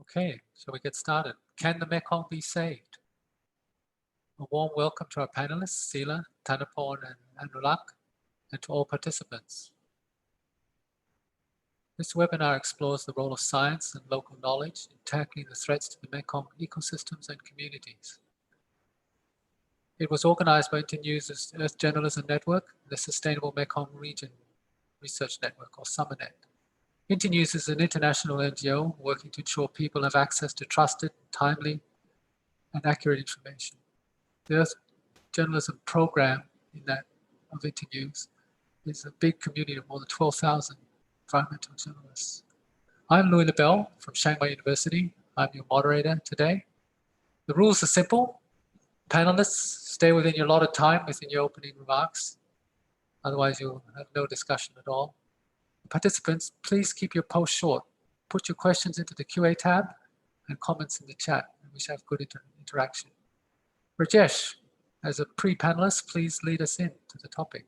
Okay, shall we get started? Can the Mekong be saved? A warm welcome to our panelists, Seila, Thanapon, and Anoulak, and to all participants. This webinar explores the role of science and local knowledge in tackling the threats to the Mekong ecosystems and communities. It was organized by Internews' Earth Journalism Network, the Sustainable Mekong Region Research Network, or SUMERNET. Internews is an international NGO working to ensure people have access to trusted, timely, and accurate information. The Earth Journalism program of Internews is a big community of more than 12,000 environmental journalists. I'm Lebel from Chiang University. I'm your moderator today. The rules are simple. Panelists, stay within your allotted time within your opening remarks. Otherwise, you'll have no discussion at all. Participants, please keep your post short. Put your questions into the QA tab and comments in the chat. We should have good interaction. Rajesh, as a pre-panelist, please lead us into the topic.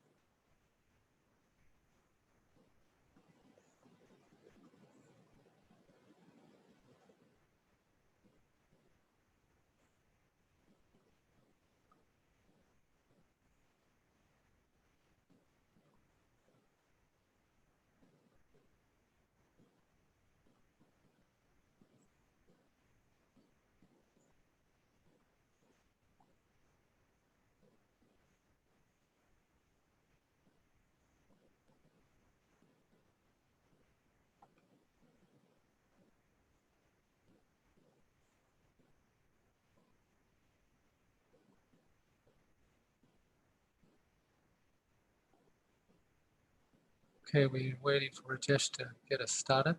Okay, we're waiting for Rajesh to get us started.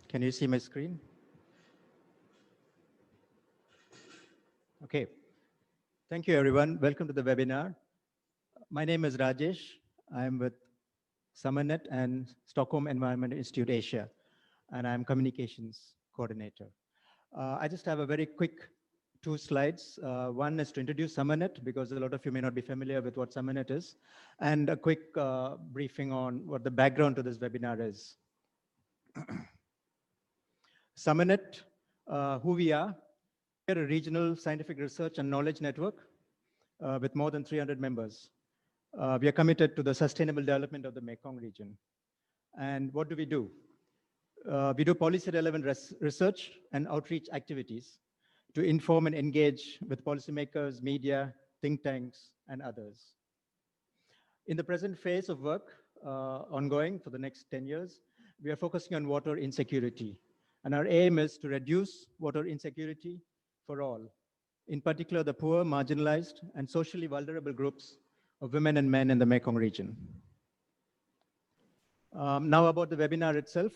Can you see my screen? Okay. Thank you, everyone. Welcome to the webinar. My name is Rajesh. I'm with SUMERNET and Stockholm Environment Institute Asia, and I'm communications coordinator. I just have a very quick 2 slides. One is to introduce SUMERNET, because a lot of you may not be familiar with what SUMERNET is, and a quick briefing on what the background to this webinar is. SUMERNET, who we are. We're a regional scientific research and knowledge network with more than 300 members. We are committed to the sustainable development of the Mekong region. And what do? We do policy-relevant research and outreach activities to inform and engage with policymakers, media, think tanks, and others. In the present phase of work ongoing for the next 10 years, we are focusing on water insecurity. And our aim is to reduce water insecurity for all, in particular the poor, marginalized, and socially vulnerable groups of women and men in the Mekong region. Now about the webinar itself.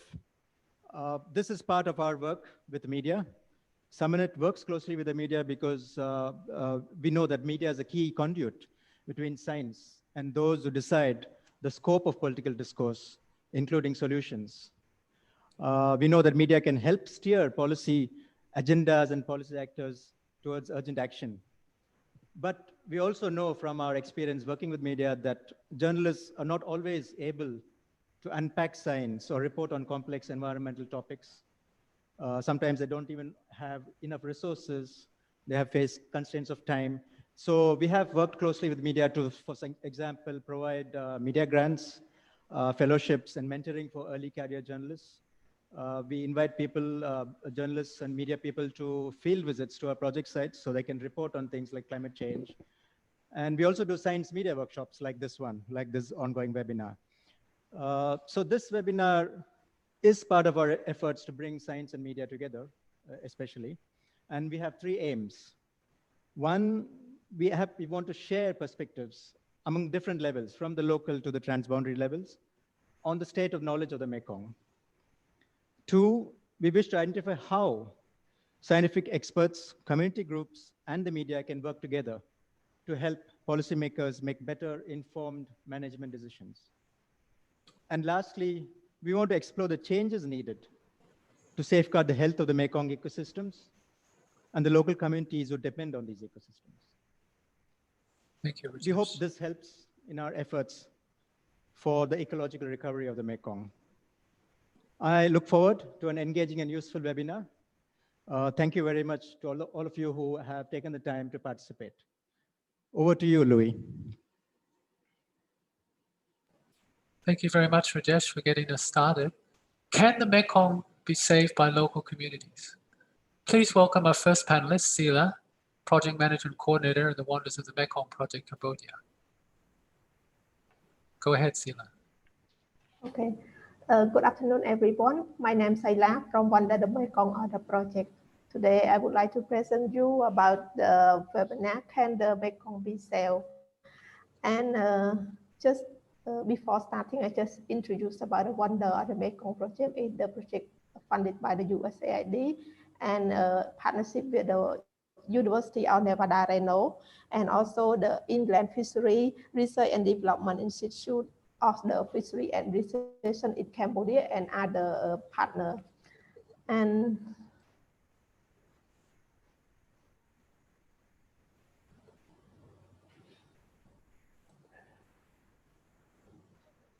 This is part of our work with the media. SUMERNET works closely with the media because we know that media is a key conduit between science and those who decide the scope of political discourse, including solutions. We know that media can help steer policy agendas and policy actors towards urgent action. But we also know from our experience working with media that journalists are not always able to unpack science or report on complex environmental topics. Sometimes they don't even have enough resources. They have faced constraints of time. So we have worked closely with media to, for example, provide media grants, fellowships, and mentoring for early career journalists. We invite people, journalists and media people, to field visits to our project sites so they can report on things like climate change. And we also do science media workshops like this one, like this ongoing webinar. So this webinar is part of our efforts to bring science and media together, especially. And we have 3 aims. One, we want to share perspectives among different levels, from the local to the transboundary levels, on the state of knowledge of the Mekong. Two, we wish to identify how scientific experts, community groups, and the media can work together to help policymakers make better informed management decisions. And lastly, we want to explore the changes needed to safeguard the health of the Mekong ecosystems and the local communities who depend on these ecosystems. Thank you, We hope Rajesh. this helps in our efforts for the ecological recovery of the Mekong. I look forward to an engaging and useful webinar. Thank you very much to all of you who have taken the time to participate. Over to you, Louis. Thank you very much, Rajesh, for getting us started. Can the Mekong be saved by local communities? Please welcome our first panelist, Seila, Project Manager and Coordinator of the Wonders of the Mekong Project, Cambodia. Go ahead, Seila. Okay. Good afternoon, everyone. My name is Seila from Wonder the Mekong Order Project. Today, I would like to present you about the webinar, Can the Mekong be saved? And just before starting, I just introduced about the Wonder of the Mekong Project. It's the project funded by the USAID and partnership with the University of Nevada, Reno, and also the Inland Fishery Research and Development Institute of the Fishery and Research in Cambodia and other partners. And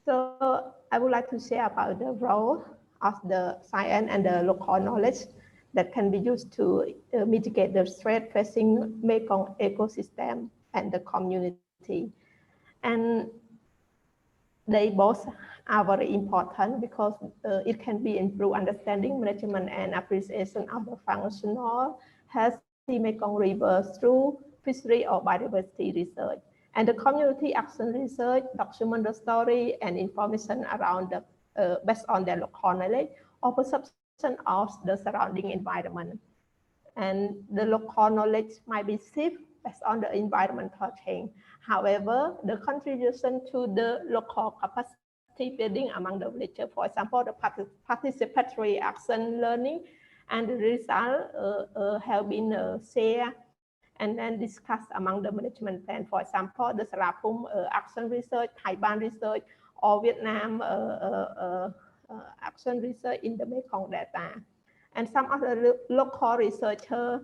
so I would like to share about the role of the science and the local knowledge that can be used to mitigate the threat facing Mekong ecosystem and the community. And they both are very important because it can be improve understanding, management, and appreciation of the functional healthy Mekong River through fishery or biodiversity research. And the community action research document the story and information around the based on their local knowledge or perception of the surrounding environment. And the local knowledge might be shifted based on the environmental change. However, the contribution to the local capacity building among the villagers, for example, the participatory action learning, and the result have been shared and then discussed among the management plan. For example, the Thanapon action research, Taiwan research, or Vietnam action research in the Mekong data. And some of the local researchers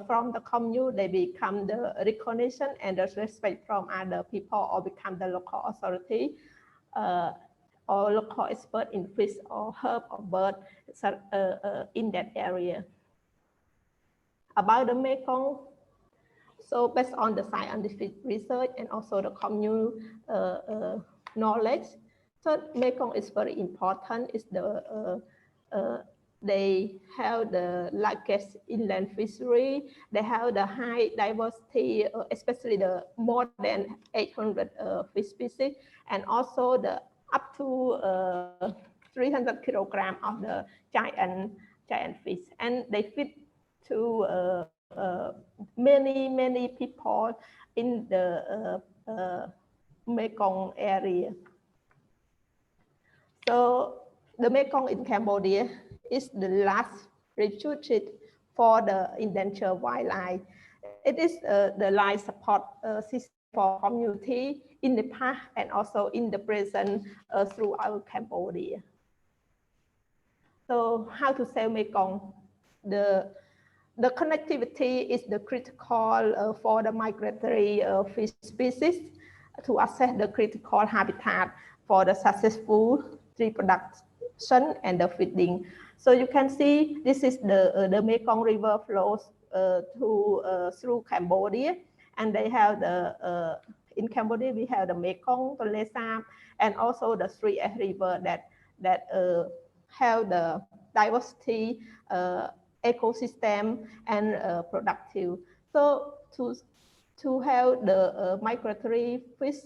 from the commune, they become the recognition and the respect from other people or become the local authority or local expert in fish or herb or bird in that area. About the Mekong, so based on the scientific research and also the commune knowledge, so Mekong is very important. It's the they have the largest inland fishery. They have the high diversity, especially the more than 800 fish species, and also the up to 300 kilograms of the giant fish. And they feed to many people in the Mekong area. So the Mekong in Cambodia is the last refuge for the endangered wildlife. It is the life support system for community in the past and also in the present throughout Cambodia. So how to save Mekong? The connectivity is the critical for the migratory fish species to access the critical habitat for the successful reproduction and the feeding. So you can see this is the Mekong River flows through Cambodia, and they have the in Cambodia we have the Mekong, the Lesam, and also the three river that have the diversity ecosystem and productive. So to have the migratory fish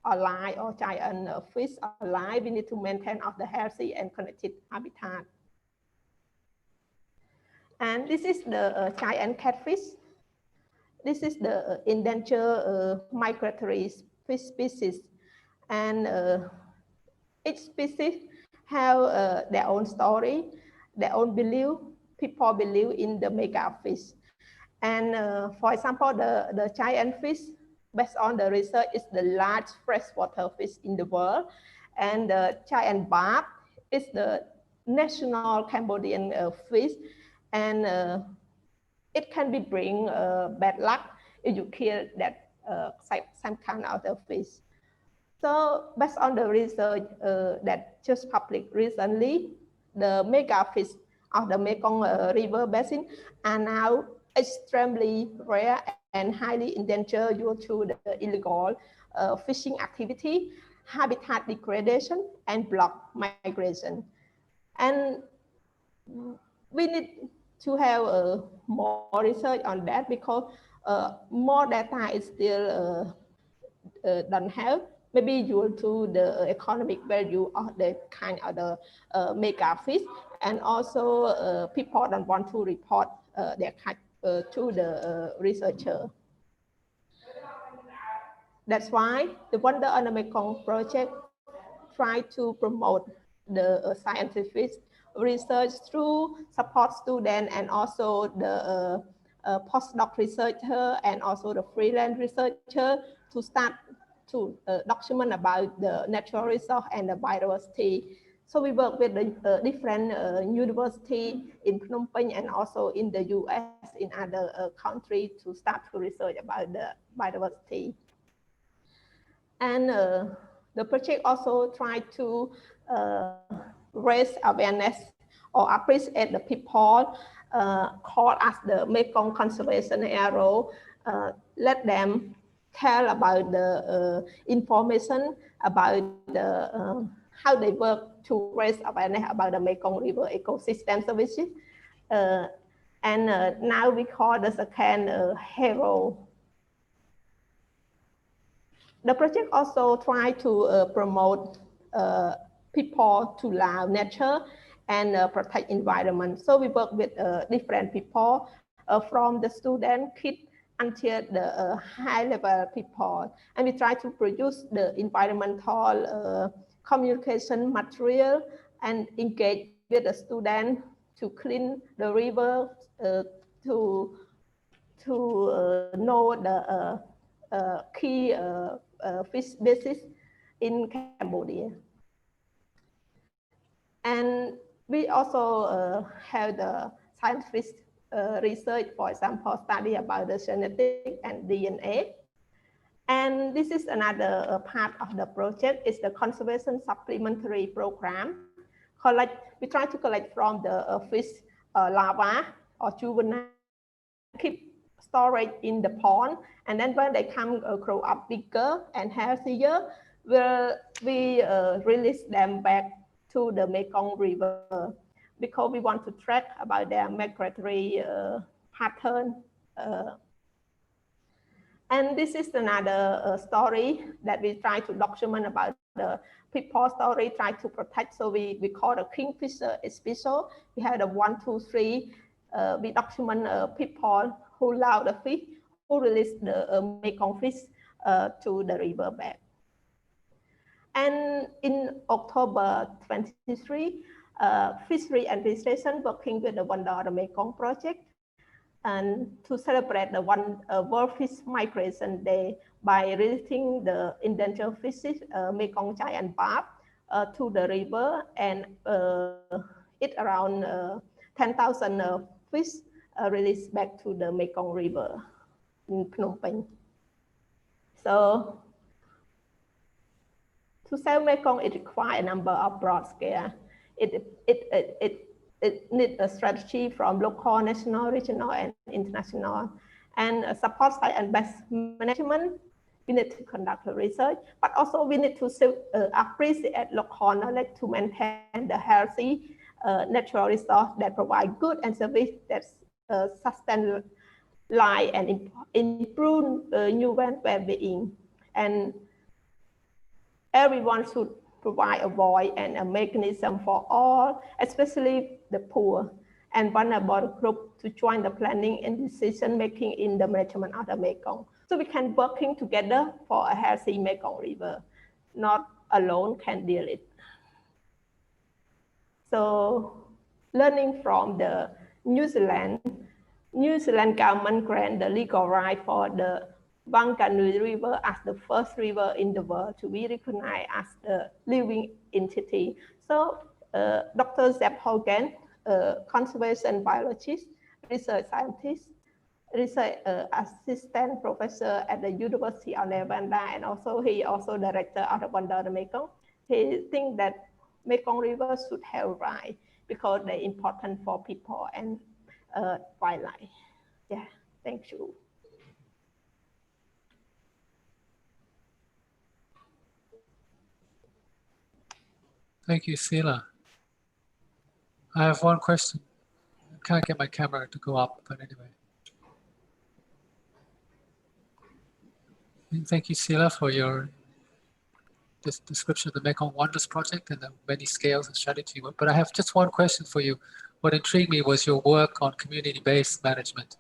alive or giant fish alive, we need to maintain of the healthy and connected habitat. And this is the giant catfish. This is the endangered migratory fish species, and each species have their own story, their own belief. People believe in the mega fish. And for example, the giant fish, based on the research, is the large freshwater fish in the world. And the giant barb is the national Cambodian fish. And it can be bring bad luck if you kill that some kind of the fish. So based on the research that just published recently, the mega fish of the Mekong River Basin are now extremely rare and highly endangered due to the illegal fishing activity, habitat degradation, and block migration. And we need to have more research on that, because more data is still don't have, maybe due to the economic value of the kind of the mega fish, and also people don't want to report their catch to the researcher. That's why the Wonder on the Mekong project try to promote the scientific research through support students and also the postdoc researcher and also the freelance researcher to start to document about the natural resource and the biodiversity. So we work with the different universities in Phnom Penh and also in the US, in other countries, to start to research about the biodiversity. And the project also tried to raise awareness or appreciate the people called as the Mekong Conservation Hero, let them tell about the information about the how they work to raise awareness about the Mekong River ecosystem services. And now we call the second HEROI. The project also try to promote people to love nature and protect environment. So we work with different people from the student, kids, until the high-level people. And we try to produce the environmental communication material and engage with the student to clean the river, to know the key fish species in Cambodia. And we also have the scientific research, for example, study about the genetic and DNA. And this is another part of the project, is the conservation supplementary program. We try to collect from the fish larvae or juvenile, keep storage in the pond, and then when they come grow up bigger and healthier, we release them back to the Mekong River, because we want to track about their migratory pattern. And this is another story that we try to document about the people story, try to protect. So we call the kingfisher special. We have the 1, 2, 3. We document people who love the fish, who release the Mekong fish to the river bed. And in October 23, Fishery Administration working with the Wonder on the Mekong project, and to celebrate the World Fish Migration Day by releasing the endangered fishes, Mekong giant barb, to the river, and it around 10,000 fish released back to the Mekong River in Phnom Penh. So to save Mekong, it requires a number of broad scale. It needs a strategy from local, national, regional, and international. And support site and best management, we need to conduct research, but also we need to appreciate local knowledge to maintain the healthy natural resource that provide good and service that sustain life and improve human well-being. And everyone should provide a voice and a mechanism for all, especially the poor and vulnerable group, to join the planning and decision making in the management of the Mekong. So we can working together for a healthy Mekong River, not alone can deal it. So learning from the New Zealand government grant the legal right for the Wanganui River as the first river in the world to be recognized as the living entity. So Dr. Zepp Hogan, conservation biologist, research scientist, research assistant professor at the University of Nevada, and also he also director of the Wonder of the Mekong. He thinks that Mekong River should have right because they're important for people and wildlife. Yeah, thank you. Thank you, Seila. I have one question. I can't get my camera to go up, but anyway. And thank you, Seila, for your description of the Mekong Wonders Project and the many scales and strategy work. But I have just one question for you. What intrigued me was your work on community-based management,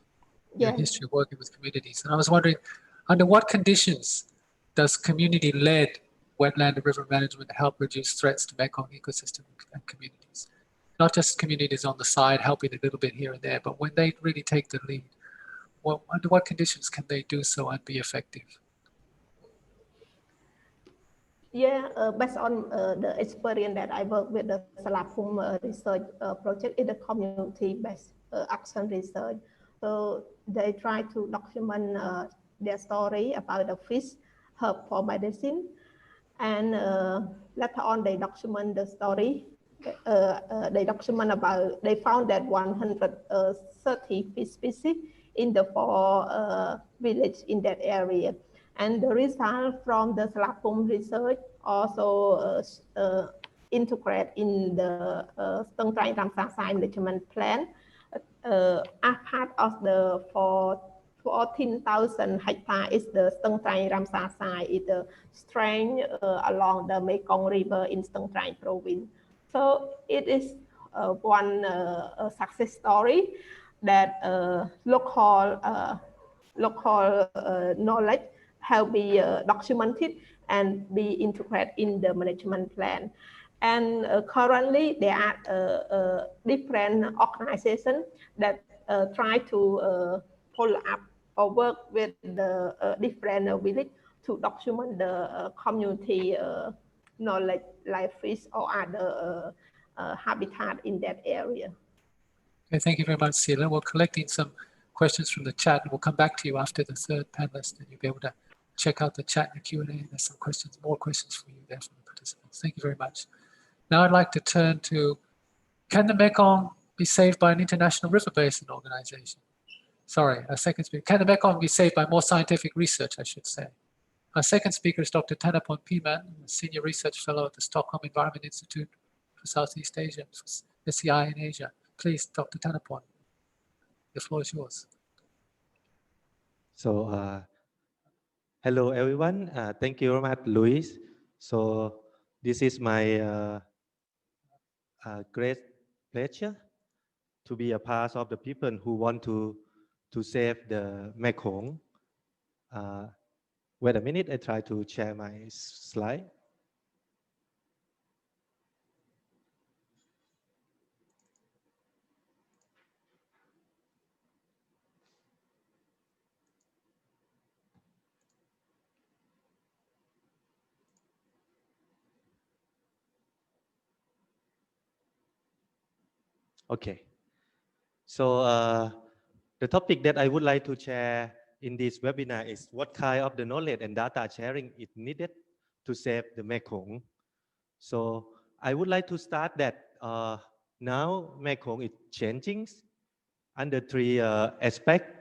your history of working with communities. And I was wondering, under what conditions does community-led wetland and river management help reduce threats to Mekong ecosystem and communities? Not just communities on the side helping a little bit here and there, but when they really take the lead, under what conditions can they do so and be effective? Yeah, based on the experience that I work with the Salapum research project in the community-based action research. So they try to document their story about the fish herb for medicine, and later on they document the story. They document about, they found that 130 fish species in the 4 villages in that area. And the result from the Salapum research also integrate in the Stung Trai Ramsar Sai management plan as part of the 14,000 hectares is the Stung Trai Ramsar Sai, is the stretch along the Mekong River in Stung Trai province. So it is one success story that local knowledge have been documented and be integrated in the management plan. And currently there are different organizations that try to follow up or work with the different village to document the community knowledge like fish or other habitat in that area. Okay, thank you very much, Seila. We're collecting some questions from the chat, and we'll come back to you after the third panelist, and you'll be able to check out the chat and the Q&A. There's some questions, more questions for you there from the participants. Thank you very much. Now I'd like to turn to, can the Mekong be saved by an international river basin organization? Sorry, our second speaker. Can the Mekong be saved by more scientific research, I should say? Our second speaker is Dr. Thanapon Piman, a senior research fellow at the Stockholm Environment Institute for Southeast Asia, SCI in Asia. Please, Dr. Thanapon, the floor is yours. So, hello everyone. Thank you very much, Luis. So, this is my great pleasure to be a part of the people who want to save the Mekong. Wait a minute, I try to share my slide. Okay. So the topic that I would like to share in this webinar is what kind of the knowledge and data sharing is needed to save the Mekong. So I would like to start that now Mekong is changing under 3 aspects.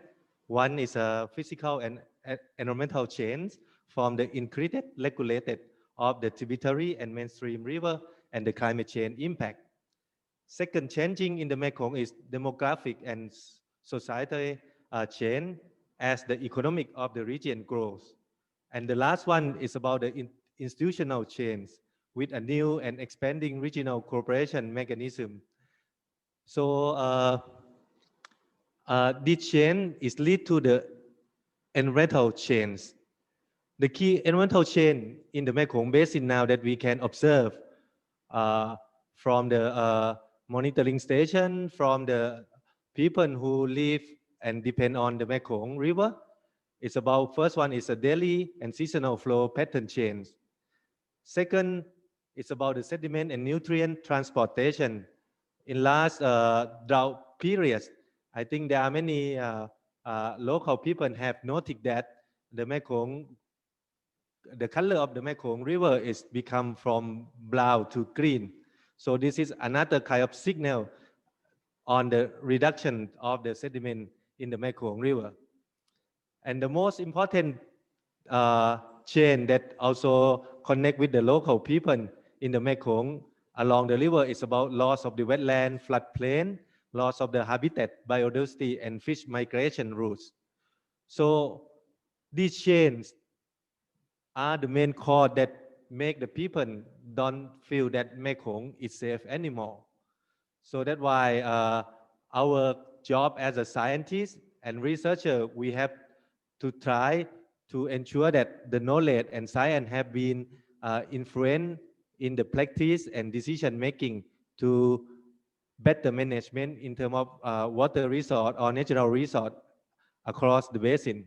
One is a physical and environmental change from the increased regulated of the tributary and mainstream river and the climate change impact. Second, changing in the Mekong is demographic and societal change as the economic of the region grows. And the last one is about the institutional change with a new and expanding regional cooperation mechanism. So this change is lead to the environmental chains. The key environmental chain in the Mekong Basin now that we can observe from the monitoring station, from the people who live and depend on the Mekong River. It's about, first one is a daily and seasonal flow pattern change. Second, it's about the sediment and nutrient transportation. In last drought periods, I think there are many local people have noted that the Mekong, the color of the Mekong River is become from brown to green. So this is another kind of signal on the reduction of the sediment in the Mekong River. And the most important chain that also connect with the local people in the Mekong along the river is about loss of the wetland, floodplain, loss of the habitat, biodiversity, and fish migration routes. So these chains are the main cause that make the people don't feel that Mekong is safe anymore. So that's why our job as a scientist and researcher, we have to try to ensure that the knowledge and science have been influenced in the practice and decision making to better management in terms of water resource or natural resource across the basin.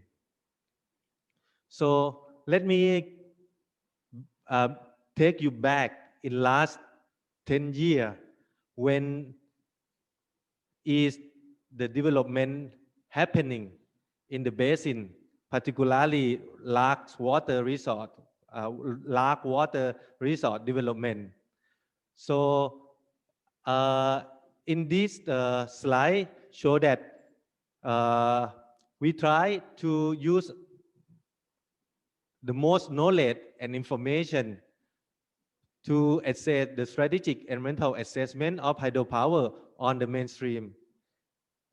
So let me take you back in last 10 years when is the development happening in the basin, particularly large water resort development. So in this slide show that we try to use the most knowledge and information to assess the strategic environmental assessment of hydropower on the mainstream.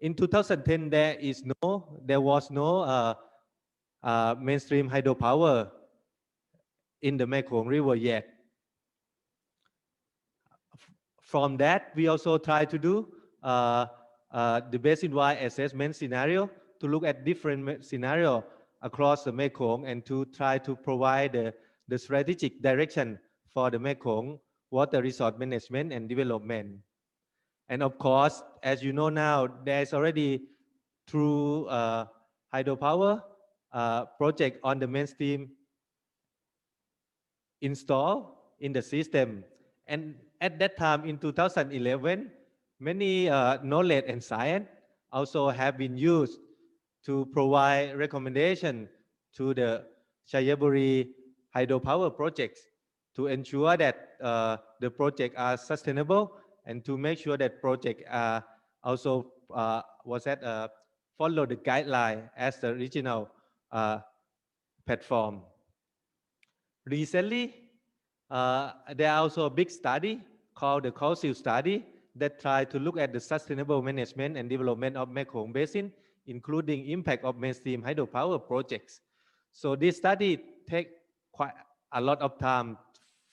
In 2010, there was no mainstream hydropower in the Mekong River yet. From that, we also try to do the basin-wide assessment scenario to look at different scenarios across the Mekong and to try to provide the strategic direction for the Mekong water resource management and development. And of course, as you know now, there's already through hydropower project on the mainstream installed in the system. And at that time in 2011, many knowledge and science also have been used to provide recommendation to the Chayaburi hydropower projects to ensure that the projects are sustainable and to make sure that projects also follow the guideline as the regional platform. Recently, there are also a big study called the COSIL study that try to look at the sustainable management and development of Mekong Basin, including impact of mainstream hydropower projects. So this study take quite a lot of time,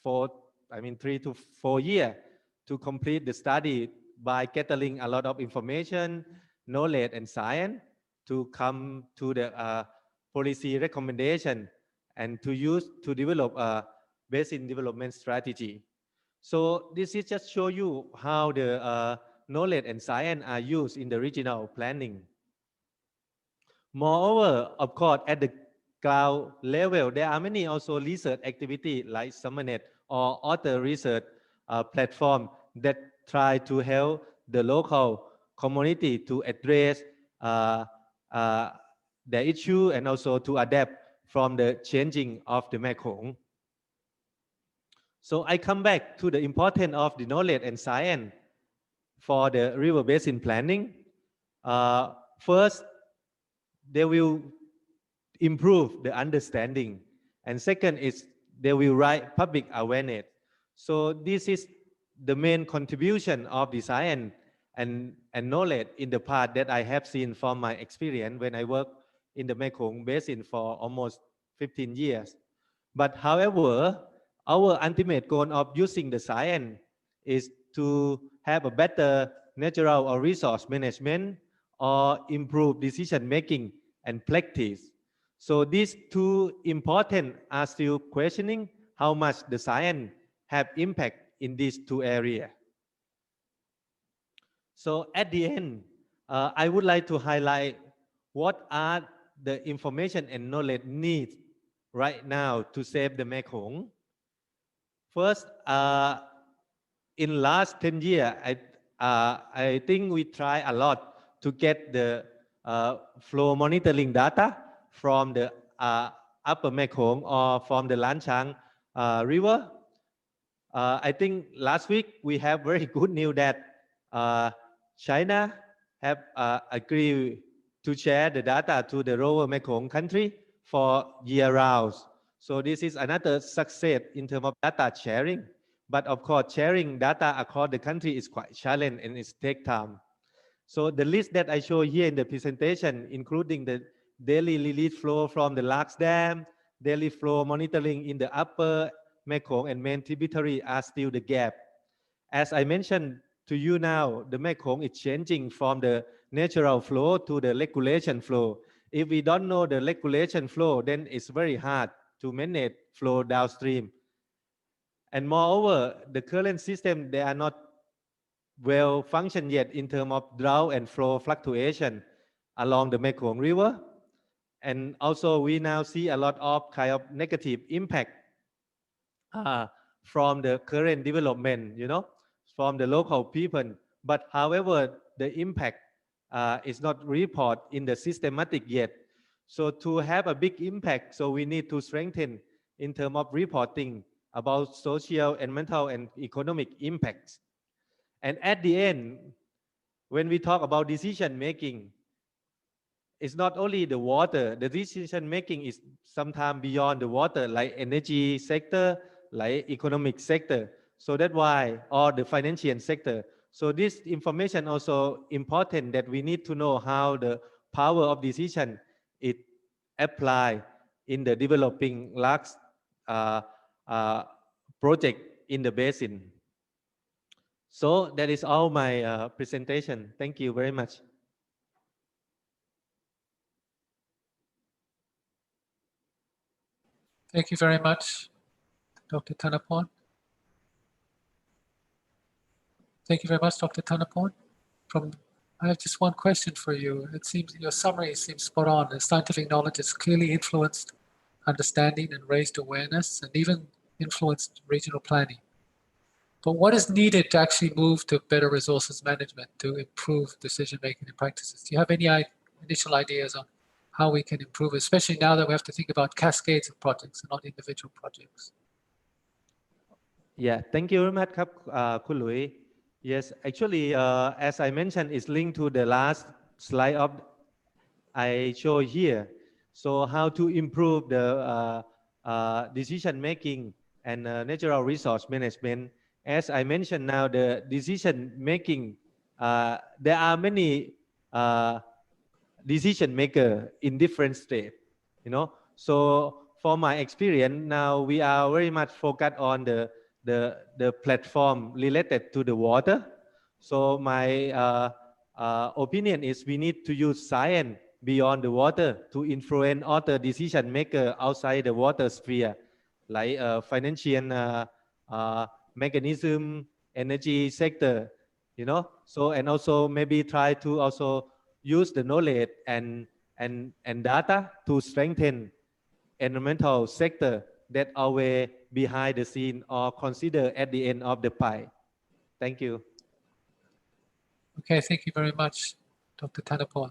3 to 4 years to complete the study by gathering a lot of information, knowledge and science to come to the policy recommendation and to develop a basin development strategy. So this is just show you how the knowledge and science are used in the regional planning. Moreover, of course, at the ground level, there are many also research activity like SUMERNET or other research platform that try to help the local community to address the issue and also to adapt from the changing of the Mekong. So I come back to the importance of the knowledge and science for the river basin planning. First, they will improve the understanding. And second is they will raise public awareness. So this is the main contribution of the science and knowledge in the part that I have seen from my experience when I worked in the Mekong Basin for almost 15 years. But however, our ultimate goal of using the science is to have a better natural or resource management or improve decision making and practice. So these two important are still questioning how much the science have impact in these two areas. So at the end, I would like to highlight what are the information and knowledge needs right now to save the Mekong. First, in last 10 years, I think we try a lot to get the flow monitoring data from the upper Mekong or from the Lan Chang River. I think last week we have very good news that China have agreed to share the data to the lower Mekong country for year rounds. So this is another success in terms of data sharing. But of course, sharing data across the country is quite challenging and it takes time. So the list that I show here in the presentation, including the daily release flow from the Lax Dam, daily flow monitoring in the upper Mekong and main tributary are still the gap. As I mentioned to you now, the Mekong is changing from the natural flow to the regulation flow. If we don't know the regulation flow, then it's very hard to manage flow downstream. And moreover, the current system, they are not well functioned yet in terms of drought and flow fluctuation along the Mekong River. And also we now see a lot of kind of negative impact from the current development, from the local people. But however, the impact is not reported in the systematic yet. So to have a big impact, so we need to strengthen in terms of reporting about social, environmental, and economic impacts. And at the end, when we talk about decision making, it's not only the water. The decision making is sometimes beyond the water, like energy sector, like economic sector. So that's why, or the financial sector. So this information also important that we need to know how the power of decision is applied in the developing large project in the basin. So that is all my presentation. Thank you very much. Thank you very much, Dr. Thanapon. Thank you very much, Dr. Thanapon. I have just one question for you. It seems your summary seems spot on. The scientific knowledge has clearly influenced understanding and raised awareness and even influenced regional planning. But what is needed to actually move to better resources management to improve decision-making and practices? Do you have any initial ideas on how we can improve, especially now that we have to think about cascades of projects and not individual projects? Yeah, thank you very much, Kun Lui. Yes, actually, as I mentioned, it's linked to the last slide of I show here. So how to improve the decision making and natural resource management. As I mentioned now, the decision making, there are many decision maker in different states, So for my experience, now we are very much focused on the platform related to the water. So my opinion is we need to use science beyond the water to influence other decision maker outside the water sphere, like financial mechanism, energy sector, So and also maybe try to also use the knowledge and data to strengthen environmental sector that are way behind the scene or consider at the end of the pie. Thank you. Okay, thank you very much, Dr. Thanapon.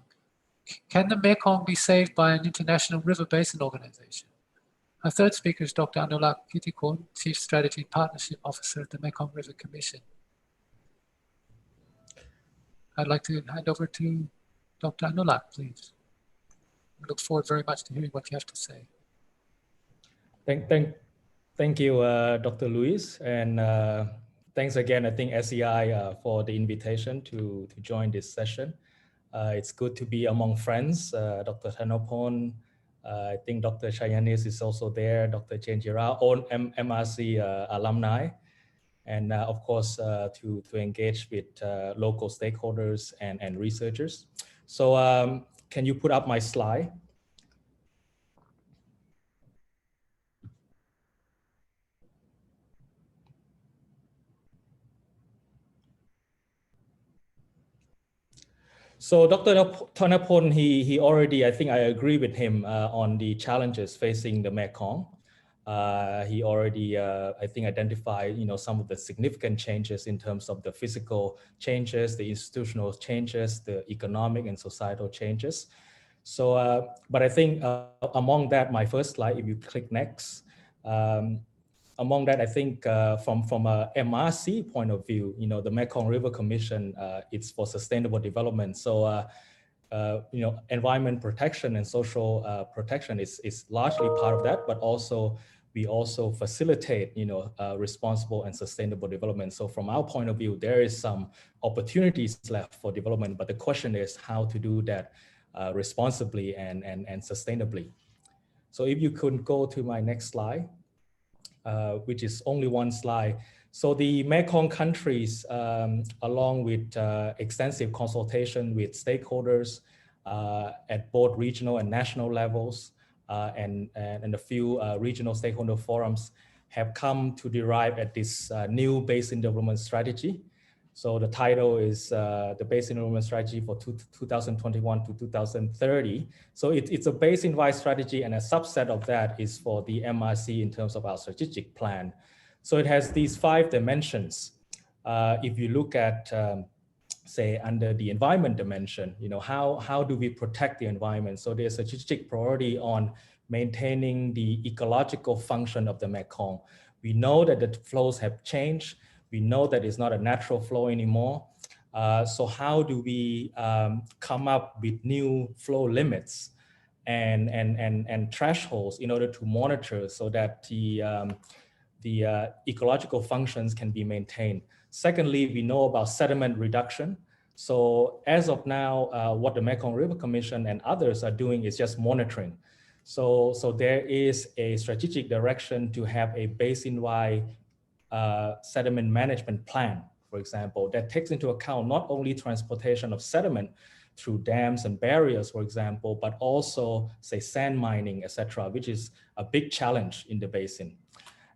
Can the Mekong be saved by an international river basin organization? Our third speaker is Dr. Anoulak Kittikhoun, Chief Strategy and Partnership Officer at the Mekong River Commission. I'd like to hand over to Dr. Anoulak, please. We look forward very much to hearing what you have to say. Thank you, Dr. Luis, and thanks again, I think, SEI for the invitation to join this session. It's good to be among friends. Dr. Thanapon, I think Dr. Chayanis is also there, Dr. Chenjira, all MRC alumni, and of course, to engage with local stakeholders and researchers. So can you put up my slide? So Dr. Thanapon, he already, I think I agree with him on the challenges facing the Mekong. He already, I think, identified, some of the significant changes in terms of the physical changes, the institutional changes, the economic and societal changes. So, but I think among that, my first slide, if you click next, among that, I think from a MRC point of view, the Mekong River Commission, it's for sustainable development. So, environment protection and social protection is largely part of that, but also we also facilitate, responsible and sustainable development. So from our point of view, there is some opportunities left for development, but the question is how to do that responsibly and sustainably. So if you could go to my next slide. Which is only one slide. So the Mekong countries, along with extensive consultation with stakeholders at both regional and national levels, and a few regional stakeholder forums, have come to derive at this new basin development strategy. So the title is the Basin Development Strategy for 2021 to 2030. So it's a basin-wide strategy, and a subset of that is for the MRC in terms of our strategic plan. So it has these 5 dimensions. If you look at, say, under the environment dimension, how do we protect the environment? So there's a strategic priority on maintaining the ecological function of the Mekong. We know that the flows have changed. We know that it's not a natural flow anymore. So how do we come up with new flow limits and thresholds in order to monitor so that the ecological functions can be maintained? Secondly, we know about sediment reduction. So as of now, what the Mekong River Commission and others are doing is just monitoring. So there is a strategic direction to have a basin-wide sediment management plan, for example, that takes into account not only transportation of sediment through dams and barriers, for example, but also, say, sand mining, etc., which is a big challenge in the basin.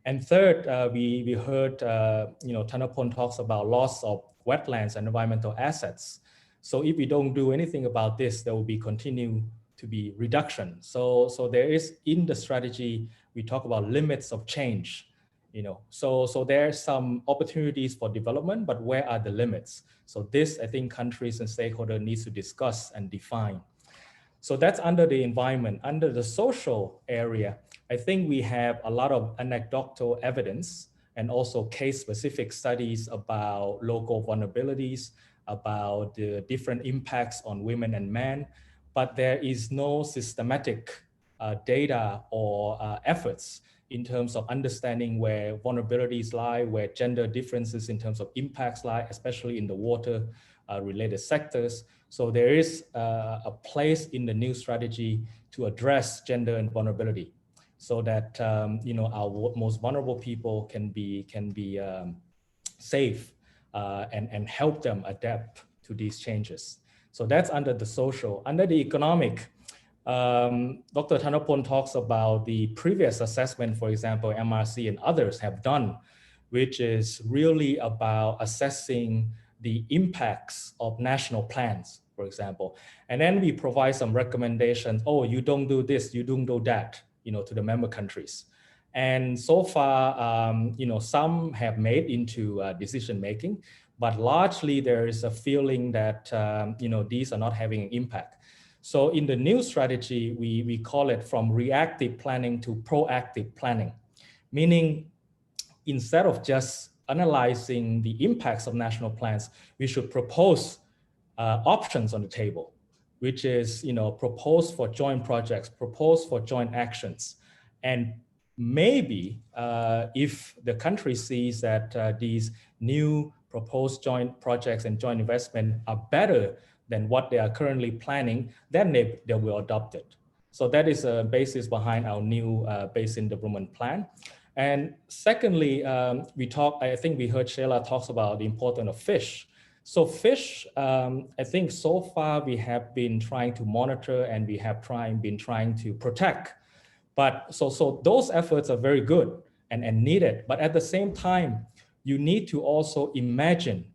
And third, we heard, Thanapon talks about loss of wetlands and environmental assets. So if we don't do anything about this, there will be continue to be reduction. So there is, in the strategy, we talk about limits of change. So there are some opportunities for development, but where are the limits? So this, I think, countries and stakeholders need to discuss and define. So that's under the environment. Under the social area, I think we have a lot of anecdotal evidence and also case-specific studies about local vulnerabilities, about the different impacts on women and men, but there is no systematic data or efforts in terms of understanding where vulnerabilities lie, where gender differences in terms of impacts lie, especially in the water related sectors. So there is a place in the new strategy to address gender and vulnerability so that our most vulnerable people can be safe and help them adapt to these changes. So that's under the social. Under the economic, Dr. Thanapon talks about the previous assessment, for example, MRC and others have done, which is really about assessing the impacts of national plans, for example. And then we provide some recommendations. Oh, you don't do this, you don't do that, to the member countries. And so far, some have made into decision-making, but largely there is a feeling that, these are not having an impact. So in the new strategy, we call it from reactive planning to proactive planning, meaning instead of just analyzing the impacts of national plans, we should propose options on the table, which is, propose for joint projects, propose for joint actions. And maybe if the country sees that these new proposed joint projects and joint investment are better than what they are currently planning, then they will adopt it. So that is a basis behind our new basin development plan. And secondly, I think we heard Seila talks about the importance of fish. So fish, I think so far we have been trying to monitor and we have been trying to protect. But so those efforts are very good and needed. But at the same time, you need to also imagine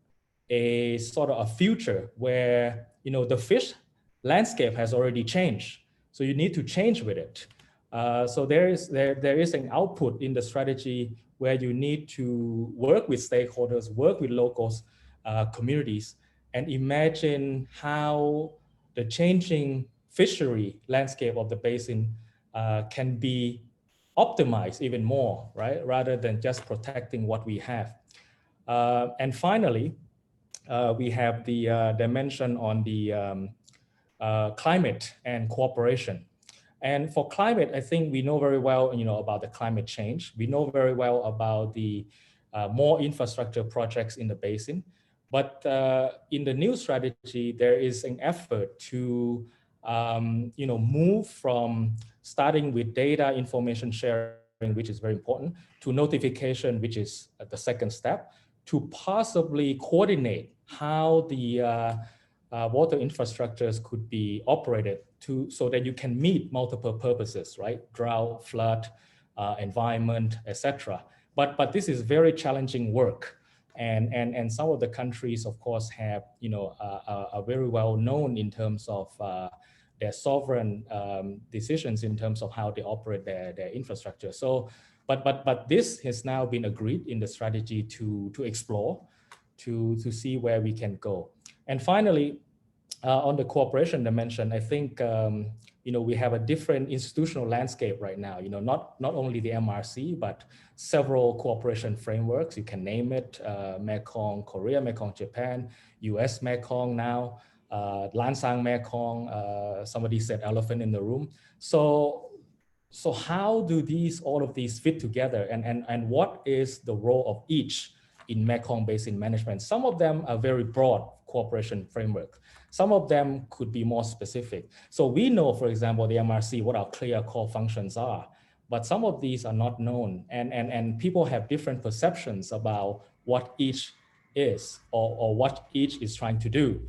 a sort of a future where, the fish landscape has already changed. So you need to change with it. So there is an output in the strategy where you need to work with stakeholders, work with locals, communities, and imagine how the changing fishery landscape of the basin can be optimized even more, right? Rather than just protecting what we have. And finally, we have the dimension on the climate and cooperation. And for climate, I think we know very well, about the climate change. We know very well about the more infrastructure projects in the basin. But in the new strategy, there is an effort to, move from starting with data information sharing, which is very important, to notification, which is the second step, to possibly coordinate how the water infrastructures could be operated so that you can meet multiple purposes, right? Drought, flood, environment, etc. But this is very challenging work. And some of the countries, of course, have, are very well known in terms of their sovereign decisions in terms of how they operate their infrastructure. So, but this has now been agreed in the strategy to explore, to see where we can go. And finally, on the cooperation dimension, I think we have a different institutional landscape right now. Not only the MRC, but several cooperation frameworks. You can name it: Mekong Korea, Mekong Japan, US Mekong now, Lansang Mekong. Somebody said elephant in the room. So how do all of these fit together, and what is the role of each in Mekong Basin management? Some of them are very broad cooperation framework. Some of them could be more specific. So we know, for example, the MRC, what our clear core functions are, but some of these are not known, and people have different perceptions about what each is or what each is trying to do,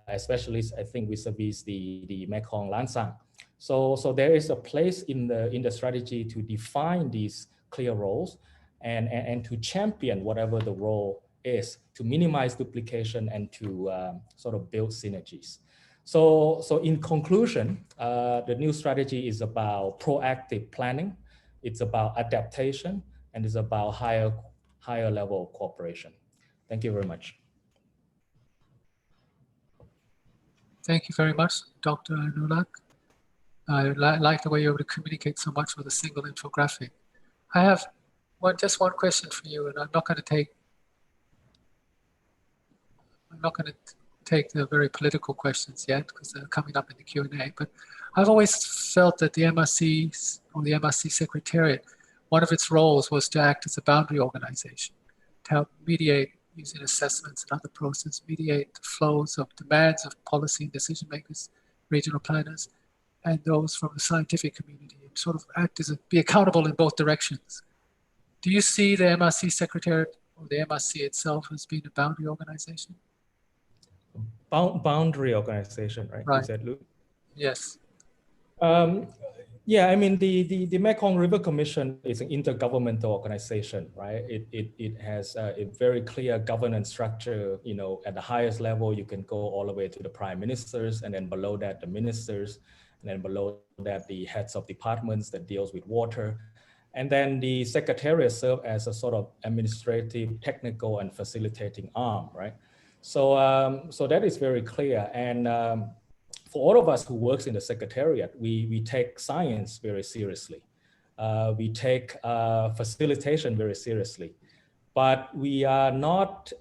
especially I think vis-a-vis the Mekong Lansang. So there is a place in the strategy to define these clear roles and to champion whatever the role is, to minimize duplication and to sort of build synergies. So in conclusion, the new strategy is about proactive planning, it's about adaptation, and it's about higher level cooperation. Thank you very much. Thank you very much, Dr. Anoulak. I like the way you're able to communicate so much with a single infographic. I have just one question for you, and I'm not going to take the very political questions yet because they're coming up in the Q&A. But I've always felt that the MRC or the MRC Secretariat, one of its roles was to act as a boundary organization, to help mediate using assessments and other processes, mediate the flows of demands of policy and decision makers, regional planners, and those from the scientific community, and sort of be accountable in both directions. Do you see the MRC Secretariat or the MRC itself as being a boundary organization? Boundary organization, right? Right. Is that Luke? Yes. Yeah, I mean, the Mekong River Commission is an intergovernmental organization, right? It has a very clear governance structure. At the highest level, you can go all the way to the prime ministers, and then below that, the ministers, and then below that, the heads of departments that deals with water. And then the secretariat serve as a sort of administrative, technical, and facilitating arm, right? So that is very clear. And for all of us who works in the secretariat, we take science very seriously. We take facilitation very seriously. But we are not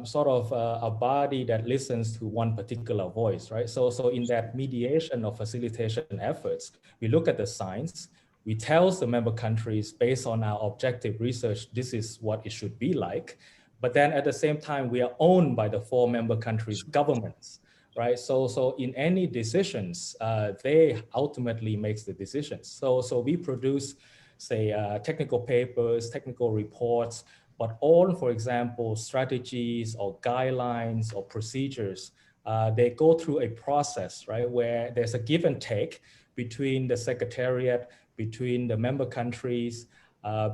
sort of a body that listens to one particular voice, right? So in that mediation or facilitation efforts, we look at the science, we tell the member countries based on our objective research, this is what it should be like. But then at the same time, we are owned by the 4 member countries' governments, right? So in any decisions, they ultimately makes the decisions. So we produce, say, technical papers, technical reports, but all, for example, strategies or guidelines or procedures, they go through a process, right? Where there's a give and take between the secretariat, between the member countries,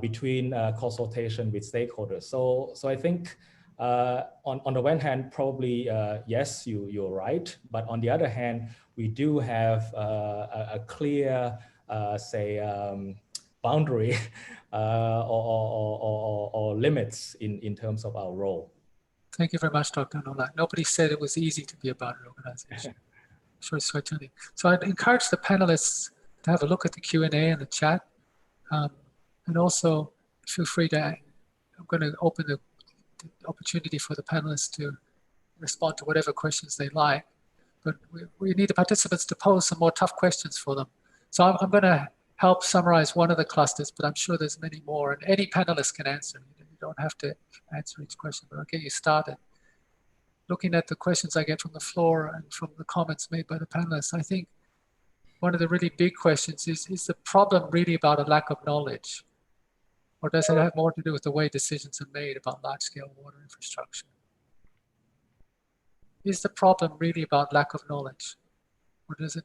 between consultation with stakeholders. So I think On the one hand, probably, yes, you're right. But on the other hand, we do have a clear, boundary or limits in terms of our role. Thank you very much, Dr. Anoulak. Nobody said it was easy to be a boundary organization. Sure, certainly. So I'd encourage the panelists to have a look at the Q&A and the chat. And also feel free to, I'm going to open the opportunity for the panelists to respond to whatever questions they like. But we need the participants to pose some more tough questions for them. So I'm going to help summarize one of the clusters, but I'm sure there's many more, and any panelist can answer. You don't have to answer each question, but I'll get you started. Looking at the questions I get from the floor and from the comments made by the panelists, I think one of the really big questions is the problem really about a lack of knowledge? Or does it have more to do with the way decisions are made about large-scale water infrastructure? Is the problem really about lack of knowledge? Or does it,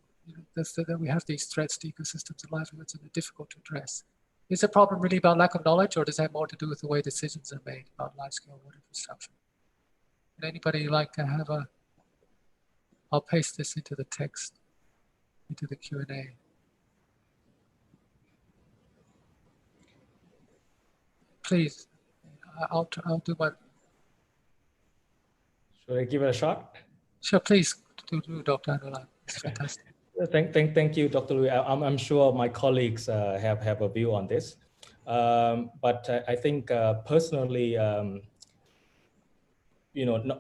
that we have these threats to ecosystems and livelihoods and they're difficult to address? Is the problem really about lack of knowledge, or does it have more to do with the way decisions are made about large-scale water infrastructure? Would anybody like to have a, I'll paste this into the text, into the Q&A. Please, I'll do my. Should I give it a shot? Sure, please do, Dr. Anoulak. It's fantastic. Thank you, Dr. Louis. I'm sure my colleagues have a view on this, but I think personally,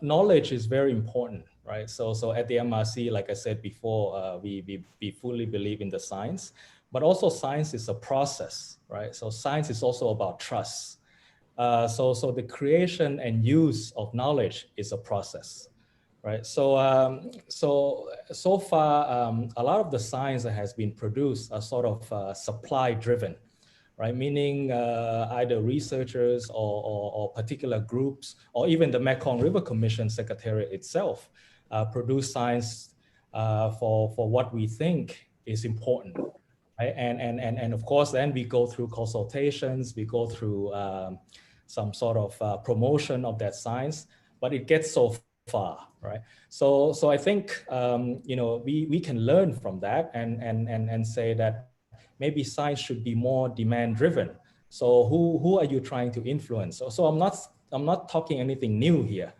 knowledge is very important, right? So at the MRC, like I said before, we fully believe in the science, but also science is a process, right? So science is also about trust. So the creation and use of knowledge is a process, right? So far, a lot of the science that has been produced are sort of supply driven, right? Meaning either researchers or particular groups, or even the Mekong River Commission Secretariat itself produce science for what we think is important, right? And of course, then we go through consultations, we go through some sort of promotion of that science, but it gets so far, right? So I think we can learn from that and say that maybe science should be more demand driven. So who are you trying to influence? So I'm not talking anything new here.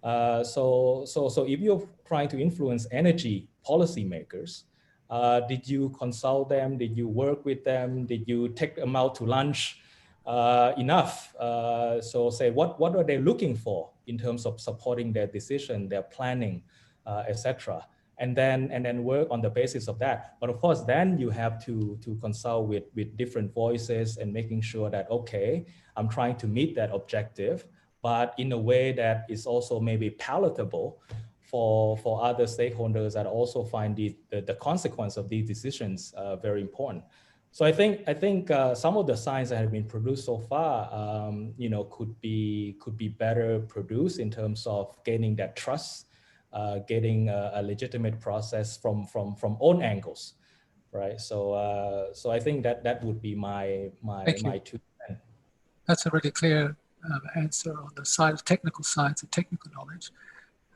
So if you're trying to influence energy policymakers, did you consult them? Did you work with them? Did you take them out to lunch? Enough. So say what are they looking for in terms of supporting their decision, their planning, etc. And then work on the basis of that. But of course, then you have to consult with different voices and making sure that, okay, I'm trying to meet that objective, but in a way that is also maybe palatable for other stakeholders that also find the consequence of these decisions very important. So I think some of the science that have been produced so far, could be better produced in terms of gaining that trust, getting a legitimate process from own angles, right? So I think that would be my 2 cents. That's a really clear answer on the side of technical science and technical knowledge.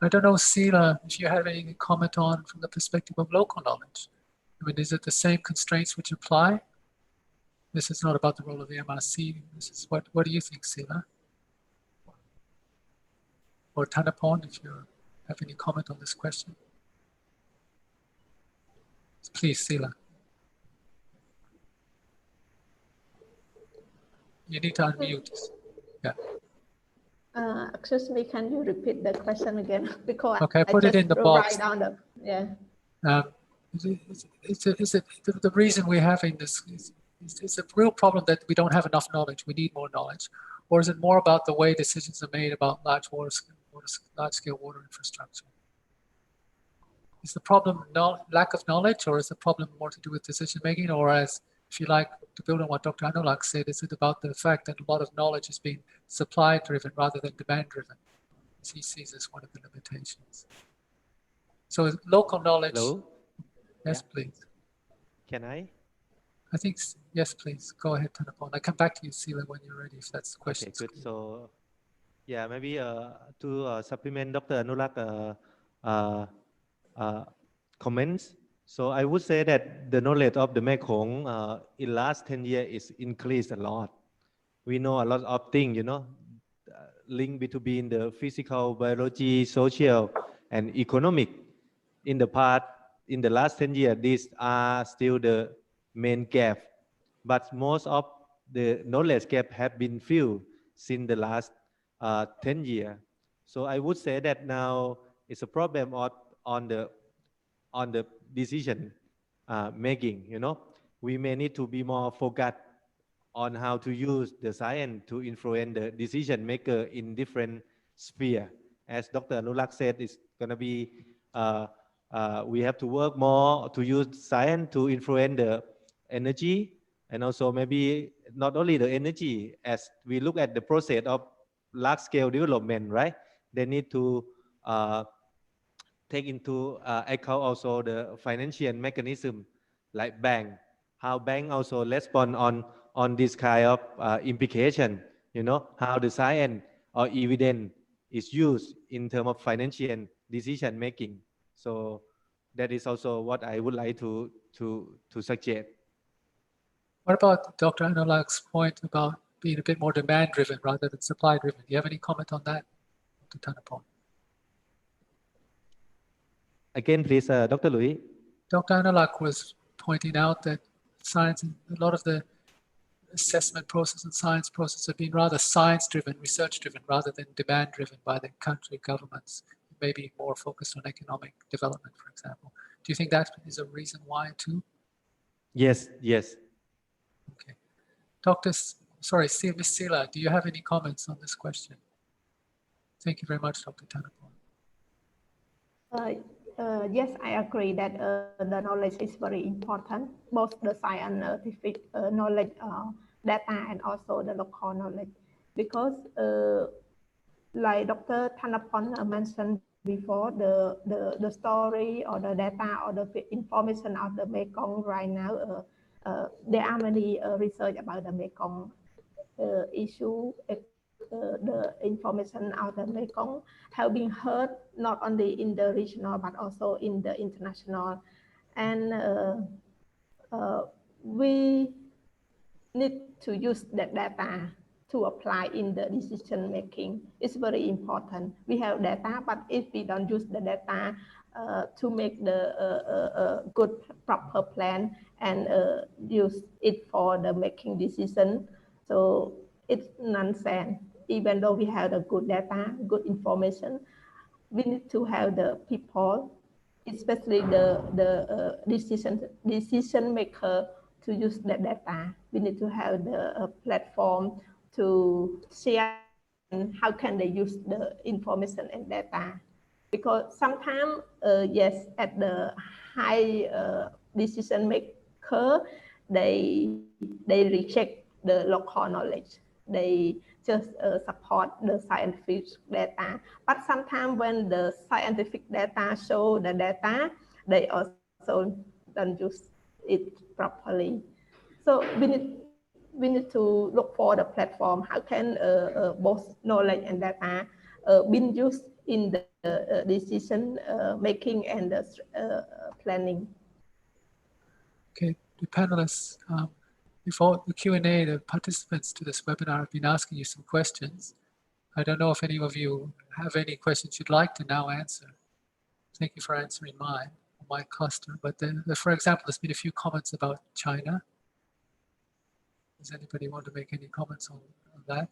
I don't know, Seila, if you have any comment on from the perspective of local knowledge. I mean, is it the same constraints which apply? This is not about the role of the MRC. This is what do you think, Seila? Or Thanapon, if you have any comment on this question. Please, Seila. You need to unmute. Yeah. Excuse me, can you repeat the question again? Because okay, put it in the box. Write down the, Is it the reason we're having this is a real problem that we don't have enough knowledge? We need more knowledge, or is it more about the way decisions are made about large-scale water infrastructure? Is the problem lack of knowledge, or is the problem more to do with decision making, or as if you like to build on what Dr. Anoulak said, is it about the fact that a lot of knowledge is being supply driven rather than demand driven, as he sees as one of the limitations? So local knowledge. Hello? Yes, Yeah. please. Can I? I think, yes, please. Go ahead, Thanapon. I come back to you, Seila, when you're ready, if that's the question. Okay, good. So Yeah, maybe to supplement Dr. Anoulak comments. So I would say that the knowledge of the Mekong in last 10 years is increased a lot. We know a lot of things, link between the physical, biology, social, and economic. In the last 10 years, these are still the main gap. But most of the knowledge gap have been filled since the last 10 years. So I would say that now it's a problem on the decision making. We may need to be more focused on how to use the science to influence the decision maker in different sphere. As Dr. Anoulak said, it's going to be we have to work more to use science to influence the energy, and also maybe not only the energy. As we look at the process of large-scale development, right? They need to take into account also the financial mechanism like bank, how bank also respond on this kind of implication, how the science or evidence is used in terms of financial decision making. So that is also what I would like to suggest. What about Dr. Anoulak's point about being a bit more demand-driven rather than supply-driven? Do you have any comment on that, Dr. Thanapon? Again, please, Dr. Louis. Dr. Anoulak was pointing out that science and a lot of the assessment process and science process have been rather science-driven, research-driven, rather than demand-driven by the country governments, maybe more focused on economic development, for example. Do you think that is a reason why too? Yes. Okay. Miss Seila, do you have any comments on this question? Thank you very much, Dr. Thanapon. Yes, I agree that the knowledge is very important, both the scientific knowledge, data, and also the local knowledge. Because like Dr. Thanapon mentioned before, the story or the data or the information of the Mekong right now, there are many research about the Mekong issue. The information out of Mekong have been heard not only in the regional but also in the international, and we need to use that data to apply in the decision making. It's very important. We have data, but if we don't use the data to make the good proper plan and use it for the making decision, so it's nonsense. Even though we have the good data, good information, we need to have the people, especially the decision maker, to use the data. We need to have the platform to share how can they use the information and data. Because sometimes, yes, at the high decision maker, they reject the local knowledge. They just support the scientific data. But sometimes when the scientific data show the data, they also don't use it properly. So we need to look for the platform. How can both knowledge and data be used in the decision making and the planning? Okay, the panelists, before the Q&A, the participants to this webinar have been asking you some questions. I don't know if any of you have any questions you'd like to now answer. Thank you for answering mine, my cluster. But then, for example, there's been a few comments about China. Does anybody want to make any comments on that?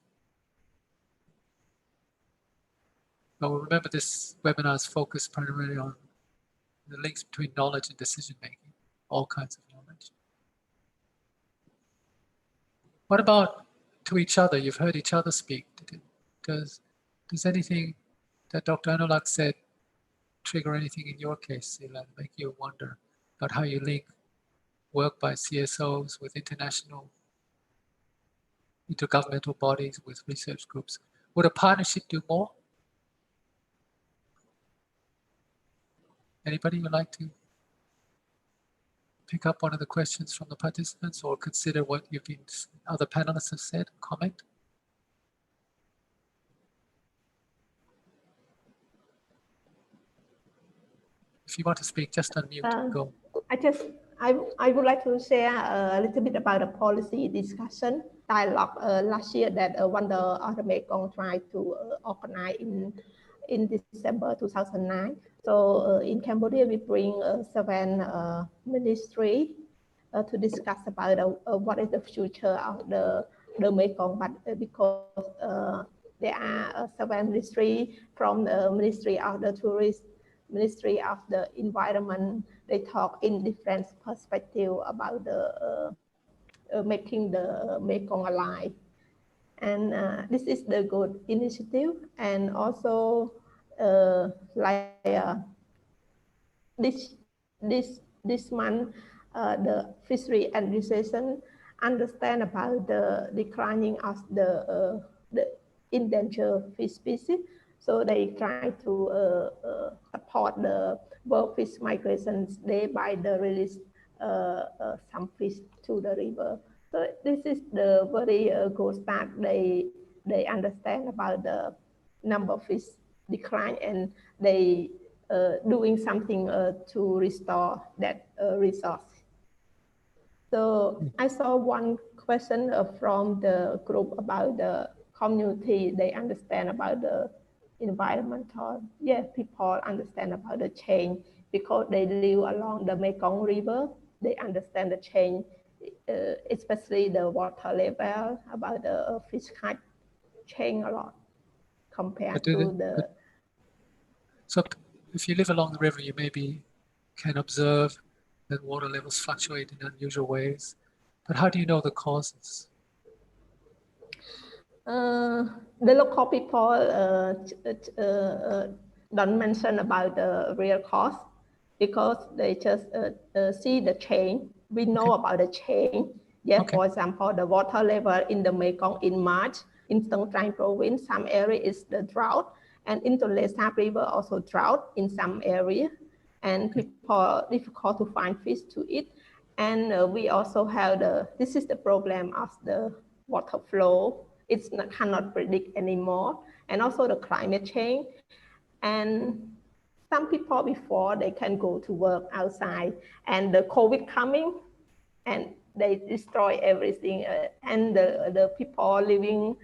Well, remember this webinar is focused primarily on the links between knowledge and decision making, all kinds of knowledge. What about to each other? You've heard each other speak. Does anything that Dr. Anoulak said trigger anything in your case, Seila, make you wonder about how you link work by CSOs with international intergovernmental bodies, with research groups? Would a partnership do more? Anybody would like to pick up one of the questions from the participants or consider what other panelists have said, comment? If you want to speak, just unmute and go. I would like to share a little bit about the policy discussion dialogue last year that Wonder of the Mekong tried to organize in December 2009. So in Cambodia, we bring 7 ministry to discuss about what is the future of the Mekong, but because there are 7 ministries from the Ministry of the Tourism, Ministry of the Environment. They talk in different perspective about the making the Mekong alive. And this is the good initiative. And also this month, the Fishery Administration understand about the declining of the endangered fish species. So they try to support the world fish migrations day by the release some fish to the river. So this is the very good start. They understand about the number of fish decline, and they doing something to restore that resource. So I saw one question from the group about the community. They understand about the environmental. Yeah, people understand about the change because they live along the Mekong River. They understand the change, especially the water level, about the fish catch change a lot compared to the. So if you live along the river, you maybe can observe that water levels fluctuate in unusual ways. But how do you know the causes? The local people don't mention about the real cause because they just see the change. We know about the change. Yeah, for example, the water level in the Mekong in March in Stung Treng province, some area is the drought, and in the Lesap River also drought in some area, and people difficult to find fish to eat. And we also have this is the problem of the water flow. It's cannot predict anymore, and also the climate change. And some people before they can go to work outside, and the COVID coming, and they destroy everything. And the people living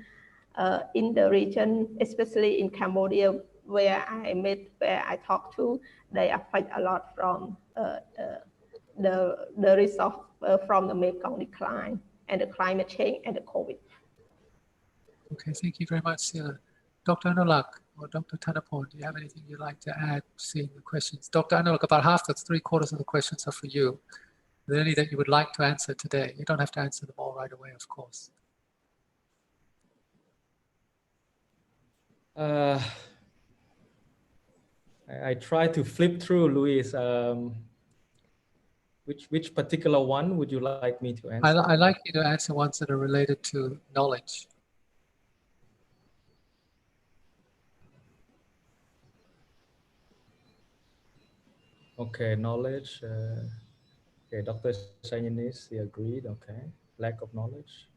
in the region, especially in Cambodia, where I talked to, they affect a lot from the resource from the Mekong decline and the climate change and the COVID. Okay, thank you very much, Seila. Dr. Anoulak or Dr. Thanapon, do you have anything you'd like to add, seeing the questions? Dr. Anoulak, about half, that's 3/4 of the questions are for you. Are there any that you would like to answer today? You don't have to answer them all right away, of course. I try to flip through, Luis. Which particular one would you like me to answer? I'd like you to answer ones that are related to knowledge. Okay, knowledge. Okay, Dr. Sanyanis, he agreed. Okay, lack of knowledge.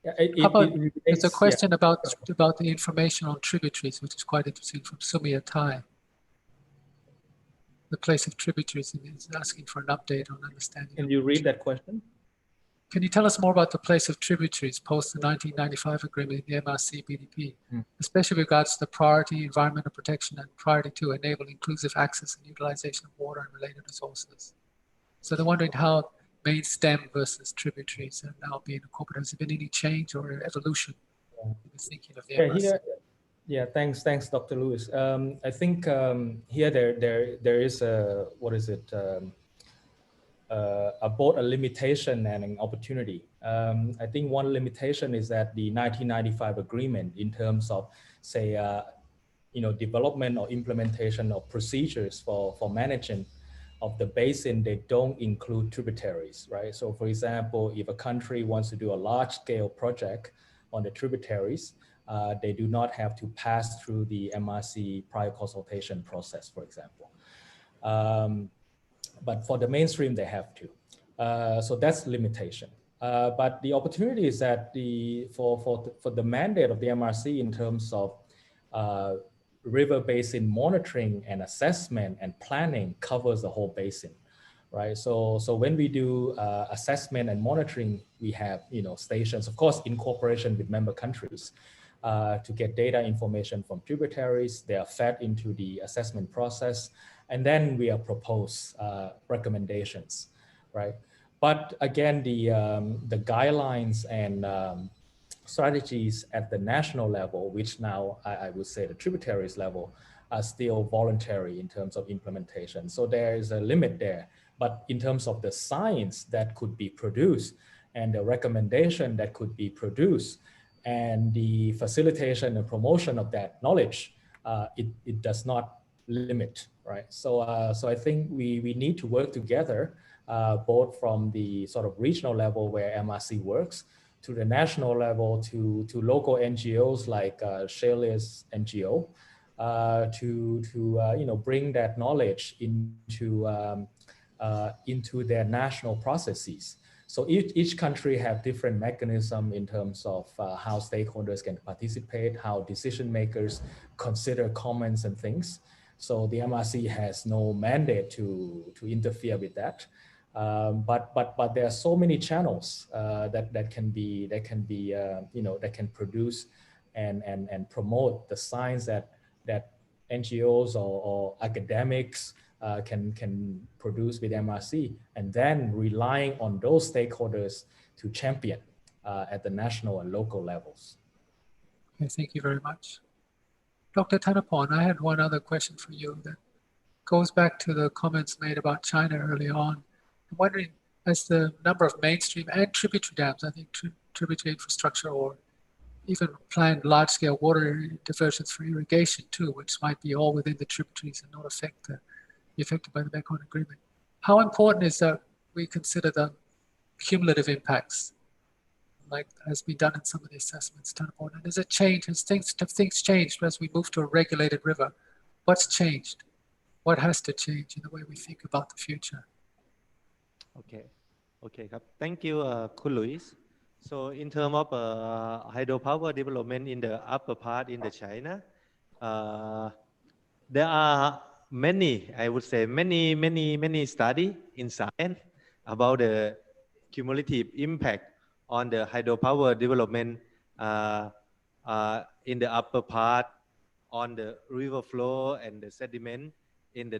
Yeah, there's a question about the information on tributaries, which is quite interesting, from Sumia Thai. The place of tributaries, and is asking for an update on understanding. Can you read that question? Can you tell us more about the place of tributaries post the 1995 agreement in the MRC BDP, especially with regards to the priority, environmental protection, and priority to enable inclusive access and utilization of water and related resources? So they're wondering how main stem versus tributaries are now being incorporated. Has there been any change or evolution in the thinking of the MRC? Yeah, thanks, Dr. Lewis. I think here there is a, what is it? Both a limitation and an opportunity. I think one limitation is that the 1995 agreement, in terms of, say, development or implementation of procedures for managing of the basin, they don't include tributaries, right? So, for example, if a country wants to do a large-scale project on the tributaries, they do not have to pass through the MRC prior consultation process, for example. But for the mainstream, they have to. So that's limitation. But the opportunity is that for the mandate of the MRC in terms of river basin monitoring and assessment and planning covers the whole basin, right? So when we do assessment and monitoring, we have stations, of course, in cooperation with member countries, to get data information from tributaries. They are fed into the assessment process, and then we are proposed recommendations, right? But again, the guidelines and strategies at the national level, which now I would say the tributaries level, are still voluntary in terms of implementation. So there is a limit there. But in terms of the science that could be produced and the recommendation that could be produced and the facilitation and promotion of that knowledge, it does not limit, right? So I think we need to work together, both from the sort of regional level where MRC works, to the national level, to local NGOs like Sheila's NGO, to bring that knowledge into their national processes. So each country have different mechanism in terms of how stakeholders can participate, how decision makers consider comments and things. So the MRC has no mandate to interfere with that. But there are so many channels that can produce and promote the science that NGOs or academics can produce with MRC, and then relying on those stakeholders to champion at the national and local levels. Okay, thank you very much. Dr. Thanapon, I had one other question for you that goes back to the comments made about China early on. I'm wondering, as the number of mainstream and tributary dams, I think tributary infrastructure or even planned large-scale water diversions for irrigation too, which might be all within the tributaries and not be affected by the Mekong Agreement. How important is that we consider the cumulative impacts, like has been done in some of the assessments, Thanapon? And has it changed? Have things changed as we move to a regulated river? What's changed? What has to change in the way we think about the future? Okay, thank you, Khun Luis. So in terms of hydropower development in the upper part in the China, there are many, I would say many studies in science about the cumulative impact on the hydropower development in the upper part, on the river flow and the sediment in the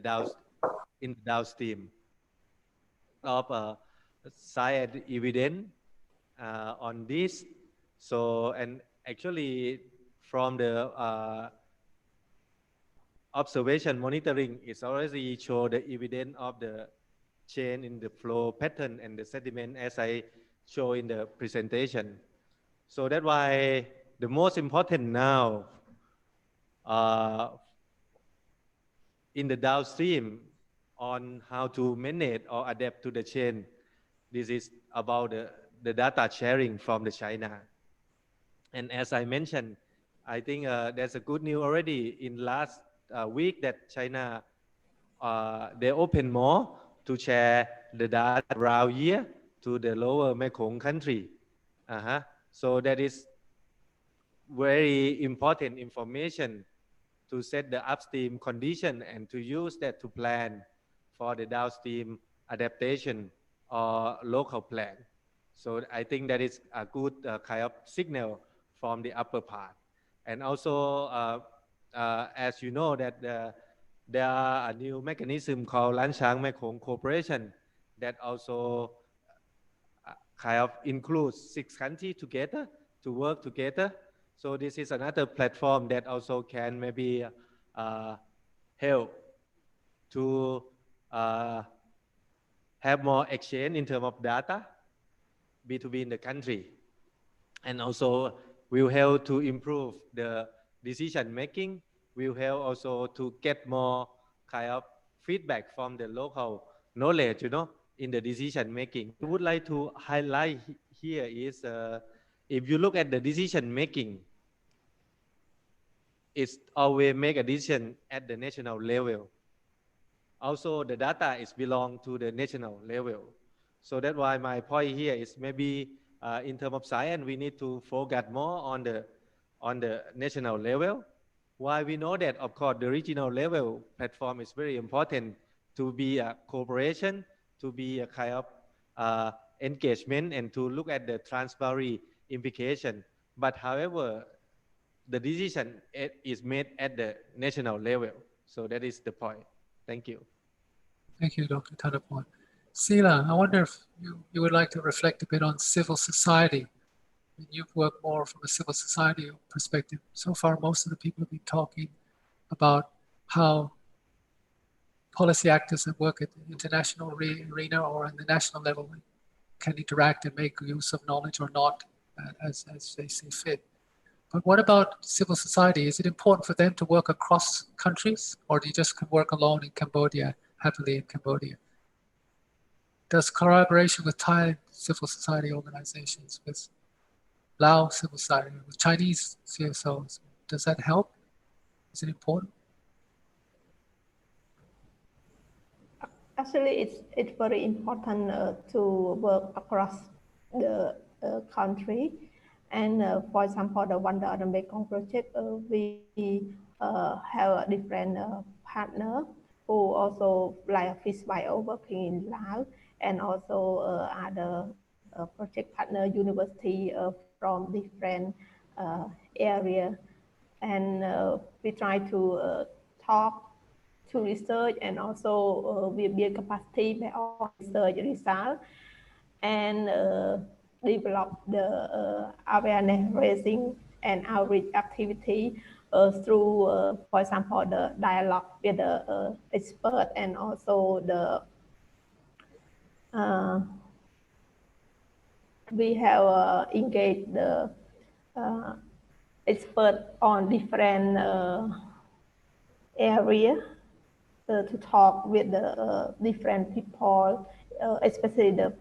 downstream of science evidence on this. So, and actually from the observation monitoring, it's already show the evidence of the change in the flow pattern and the sediment as I show in the presentation. So that's why the most important now in the downstream on how to manage or adapt to the change. This is about the data sharing from the China. And as I mentioned, I think there's a good news already in last week that China, they open more to share the data around here to the lower Mekong country. So that is very important information to set the upstream condition and to use that to plan for the downstream adaptation or local plan. So I think that is a good kind of signal from the upper part. And also, as you know, that there are a new mechanism called Lan Chang Mekong Cooperation that also kind of includes 6 countries together to work together. So this is another platform that also can maybe help to have more exchange in terms of data between the country, and also will help to improve the decision making, will help also to get more kind of feedback from the local knowledge, in the decision making. I would like to highlight here is if you look at the decision making, it's always make a decision at the national level. Also, the data is belong to the national level. So that's why my point here is maybe in terms of science, we need to focus more on the national level While we know that, of course, the regional level platform is very important to be a cooperation, to be a kind of engagement, and to look at the transparency implication. But however, the decision is made at the national level. So that is the point. Thank you. Thank you, Dr. Thanapon. Seila, I wonder if you would like to reflect a bit on civil society. You've worked more from a civil society perspective. So far, most of the people have been talking about how policy actors that work at the international arena or on the national level can interact and make use of knowledge or not as they see fit. But what about civil society? Is it important for them to work across countries, or do you just work alone in Cambodia, happily in Cambodia? Does collaboration with Thai civil society organizations, with Lao civil society, with Chinese CSOs, does that help? Is it important? Actually, it's very important to work across the country. And for example, the Wonder on the Mekong project, we have a different partner who also like Fish Bio working in Laos, and also other project partner university from different area. And we try to talk to research, and also we build capacity by all research results, and develop the awareness raising and outreach activity through, for example, the dialogue with the expert, and also the we have engaged the expert on different area to talk with the different people, especially the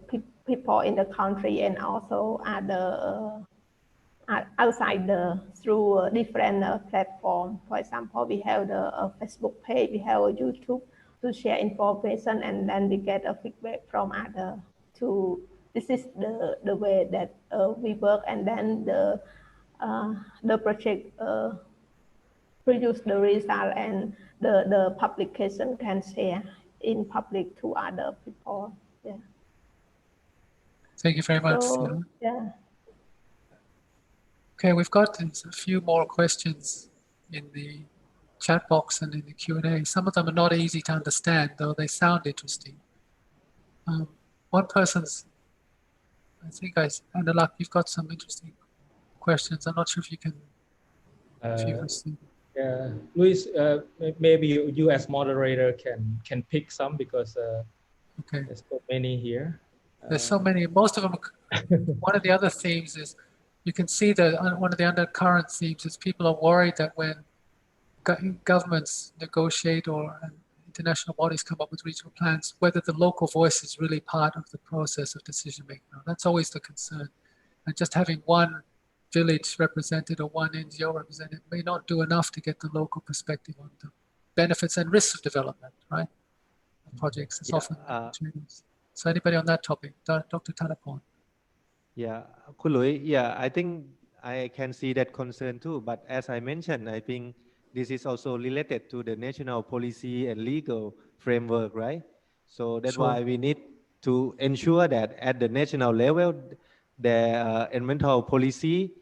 people in the country, and also other outside through different platforms. For example, we have the Facebook page, we have a YouTube to share information, and then we get a feedback from other. This is the way that we work, and then the project produce the result, and the publication can share in public to other people. Yeah. Thank you very much. So, yeah. Okay, we've got a few more questions in the chat box and in the Q&A. Some of them are not easy to understand, though they sound interesting. One person's, I think, Anoulak, you've got some interesting questions. I'm not sure if you can, if you've received. Yeah, Luis, maybe you as moderator can pick some, because okay, there's so many here. There's so many. Most of them. One of the other themes is, you can see that one of the undercurrent themes is people are worried that when governments negotiate or international bodies come up with regional plans, whether the local voice is really part of the process of decision making. That's always the concern. And just having one village represented or one NGO represented may not do enough to get the local perspective on the benefits and risks of development, right? Projects. It's often opportunities. So anybody on that topic? Dr. Thanapon. Yeah, Kului, yeah, I think I can see that concern too. But as I mentioned, I think this is also related to the national policy and legal framework, right? So that's why we need to ensure that at the national level, the environmental policy,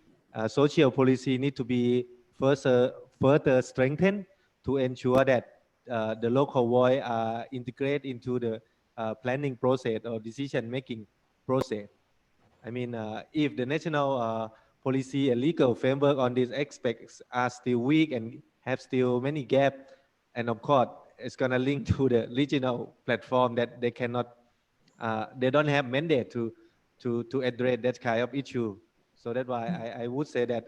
social policy need to be further strengthened to ensure that the local voice are integrated into the planning process or decision-making process. I mean, if the national policy and legal framework on these aspects are still weak and have still many gaps, and of course, it's going to link to the regional platform that they cannot, they don't have mandate to address that kind of issue. So that's why I would say that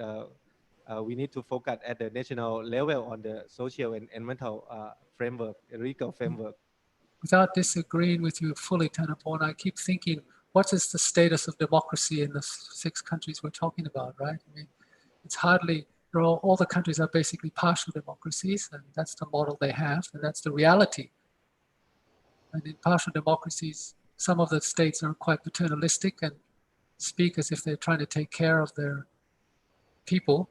we need to focus at the national level on the social and environmental framework, legal framework. Without disagreeing with you fully, Thanapon, I keep thinking, what is the status of democracy in the 6 countries we're talking about, right? I mean, it's hardly, all the countries are basically partial democracies, and that's the model they have, and that's the reality. And in partial democracies, some of the states are quite paternalistic and speak as if they're trying to take care of their people,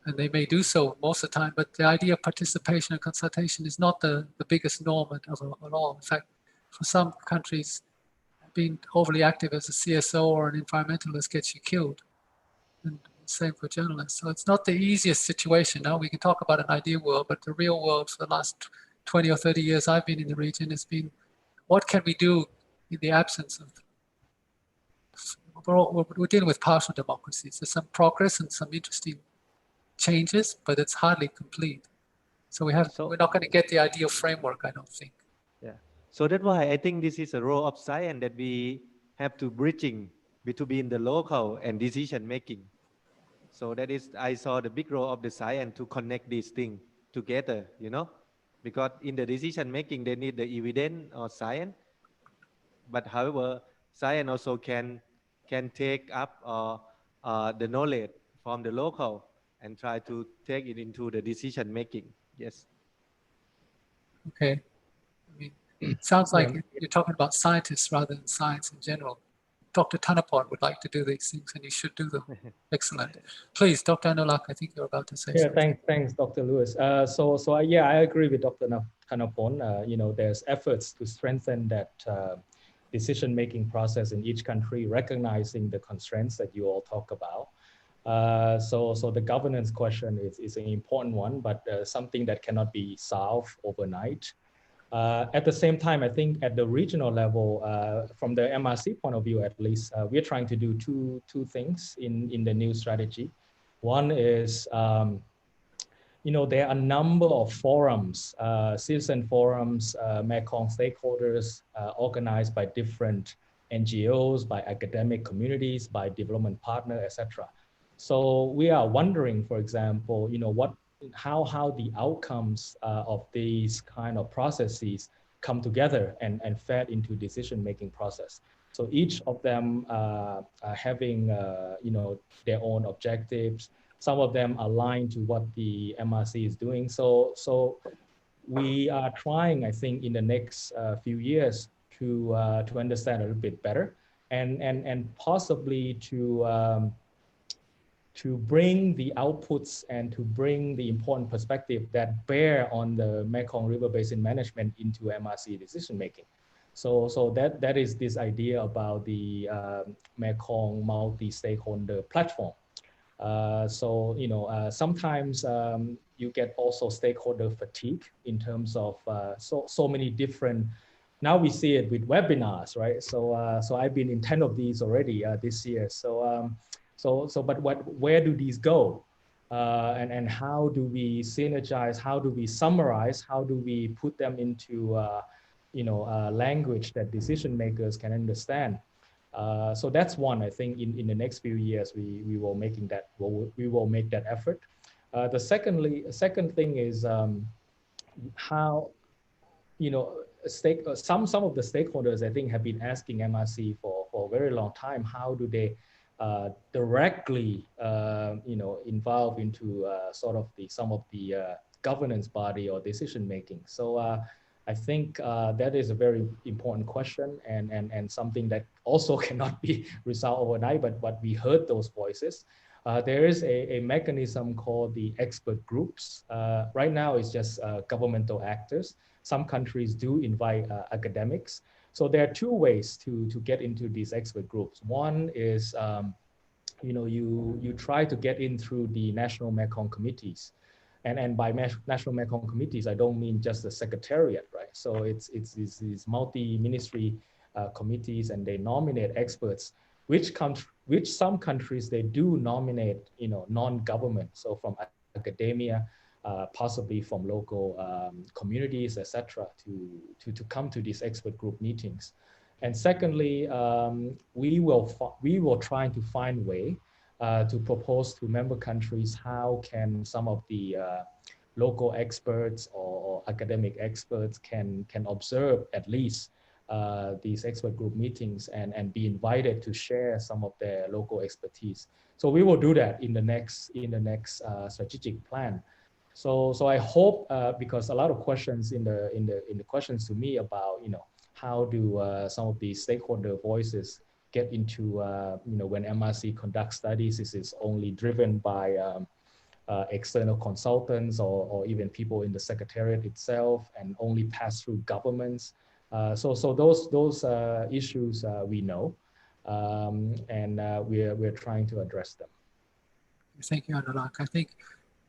and they may do so most of the time, but the idea of participation and consultation is not the biggest norm at all. In fact, for some countries, being overly active as a CSO or an environmentalist gets you killed. And same for journalists. So it's not the easiest situation. Now we can talk about an ideal world, but the real world for the last 20 or 30 years I've been in the region has been, what can we do in the absence of, we're dealing with partial democracies. There's some progress and some interesting changes, but it's hardly complete. So we're not going to get the ideal framework, I don't think. Yeah. So that's why I think this is a role of science that we have to bridging between the local and decision making. So that is, I saw the big role of the science to connect these things together, because in the decision making, they need the evidence or science. But however, science also can take up the knowledge from the local and try to take it into the decision making. Yes. Okay. I mean, it sounds like you're talking about scientists rather than science in general. Dr. Thanapon would like to do these things, and he should do them. Excellent. Please, Dr. Anoulak, I think you're about to say something. Yeah, thanks, Dr. Lewis. Yeah, I agree with Dr. Thanapon. There's efforts to strengthen that decision-making process in each country, recognizing the constraints that you all talk about. So the governance question is an important one, but something that cannot be solved overnight. At the same time, I think at the regional level, from the MRC point of view, at least, we're trying to do two things in the new strategy. One is, there are a number of forums, citizen forums, Mekong stakeholders organized by different NGOs, by academic communities, by development partners, etc. So we are wondering, for example, how the outcomes of these kind of processes come together and fed into decision-making process. So each of them are having, their own objectives. Some of them align to what the MRC is doing. So we are trying, I think, in the next few years to understand a little bit better and possibly to bring the outputs and to bring the important perspective that bear on the Mekong River Basin management into MRC decision-making. So that is this idea about the Mekong multi-stakeholder platform. Sometimes you get also stakeholder fatigue in terms of so many different, now we see it with webinars, right? So I've been in 10 of these already this year. But where do these go? And how do we synergize? How do we summarize? How do we put them into language that decision makers can understand? So that's one, I think, in the next few years we will make that effort. The second thing is how some of the stakeholders, I think, have been asking MRC for a very long time, how do they directly involve into some of the governance body or decision making. So I think that is a very important question and something that also cannot be resolved overnight, but we heard those voices. There is a mechanism called the expert groups. Right now it's just governmental actors. Some countries do invite academics. So there are two ways to get into these expert groups. One is, you try to get in through the national Mekong committees. And by national Mekong committees, I don't mean just the secretariat, right? So it's these multi-ministry committees, and they nominate experts, which some countries, they do nominate, non-government. So from academia, possibly from local communities, etc., to come to these expert group meetings. And secondly, we will try to find a way to propose to member countries how can some of the local experts or academic experts can observe at least these expert group meetings and be invited to share some of their local expertise. So we will do that in the next strategic plan. So I hope, because a lot of questions in the questions to me about how do some of these stakeholder voices get into when MRC conducts studies, this is only driven by external consultants or even people in the secretariat itself, and only pass through governments. So those issues we know, and we're trying to address them. Thank you, Anoulak. I think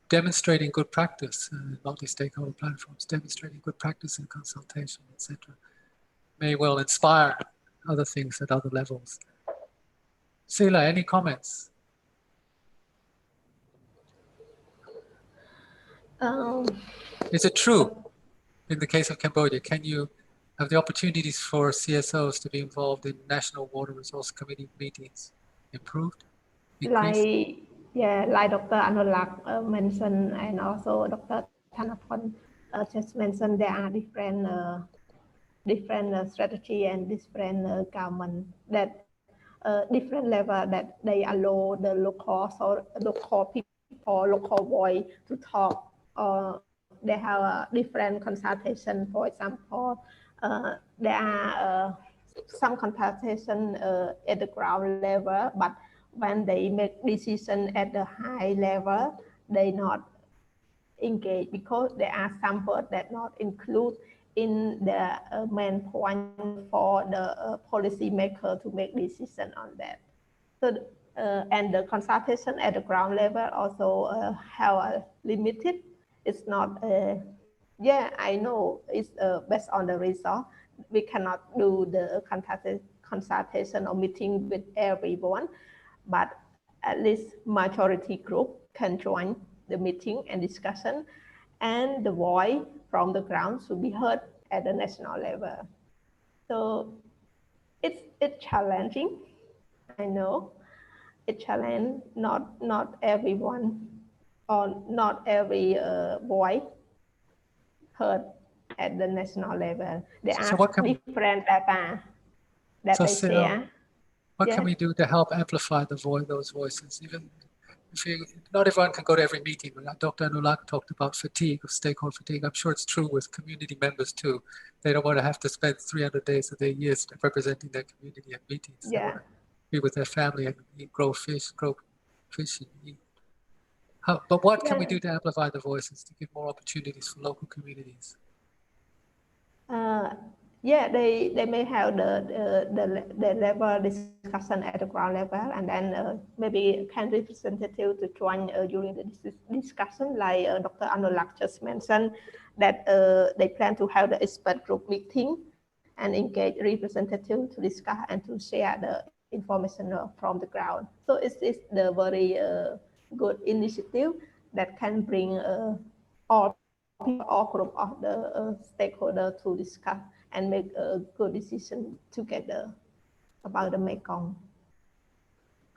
demonstrating good practice, multi-stakeholder platforms, demonstrating good practice in consultation, etc., may well inspire other things at other levels. Seila, any comments? Is it true in the case of Cambodia? Can you have the opportunities for CSOs to be involved in National Water Resource Committee meetings improved? Increased? Like Dr. Anoulak mentioned, and also Dr. Thanapon just mentioned, there are different strategy and different government that different level that they allow the local people, local voice to talk. They have a different consultation. For example, there are some consultation at the ground level, but when they make decision at the high level, they not engage because there are some words that not include in the main point for the policy maker to make decision on that. So, and the consultation at the ground level also have a limited. It's not, I know it's based on the result. We cannot do the consultation or meeting with everyone, but at least majority group can join the meeting and discussion, and the voice from the ground should be heard at the national level. So it's challenging. I know it's challenging. Not everyone or not every voice heard at the national level. There are different data that they share. What can we do to help amplify those voices? Even if not everyone can go to every meeting. Dr. Anoulak talked about fatigue, of stakeholder fatigue. I'm sure it's true with community members too. They don't want to have to spend 300 days of their years representing their community at meetings. They want to be with their family and grow fish and eat. But what can we do to amplify the voices, to give more opportunities for local communities? They may have the level discussion at the ground level, and then maybe can representative to join during the discussion, like Dr. Anoulak just mentioned, that they plan to have the expert group meeting and engage representative to discuss and to share the information from the ground. So it's the very good initiative that can bring all group of the stakeholders to discuss and make a good decision together about the Mekong.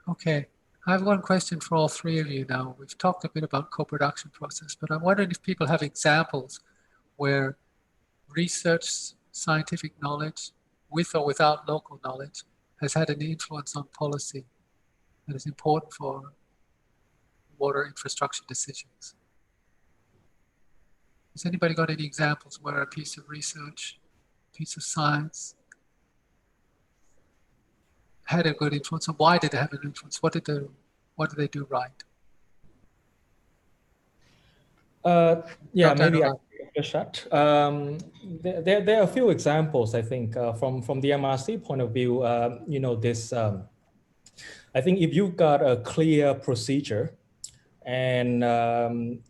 Okay, I have one question for all three of you now. We've talked a bit about co-production process, but I'm wondering if people have examples where research, scientific knowledge, with or without local knowledge, has had an influence on policy that is important for water infrastructure decisions. Has anybody got any examples where a piece of research, piece of science had a good influence, and why did they have an influence? What did they do right? Maybe I take a shot. There are a few examples, I think, from the MRC point of view. I think if you got a clear procedure, and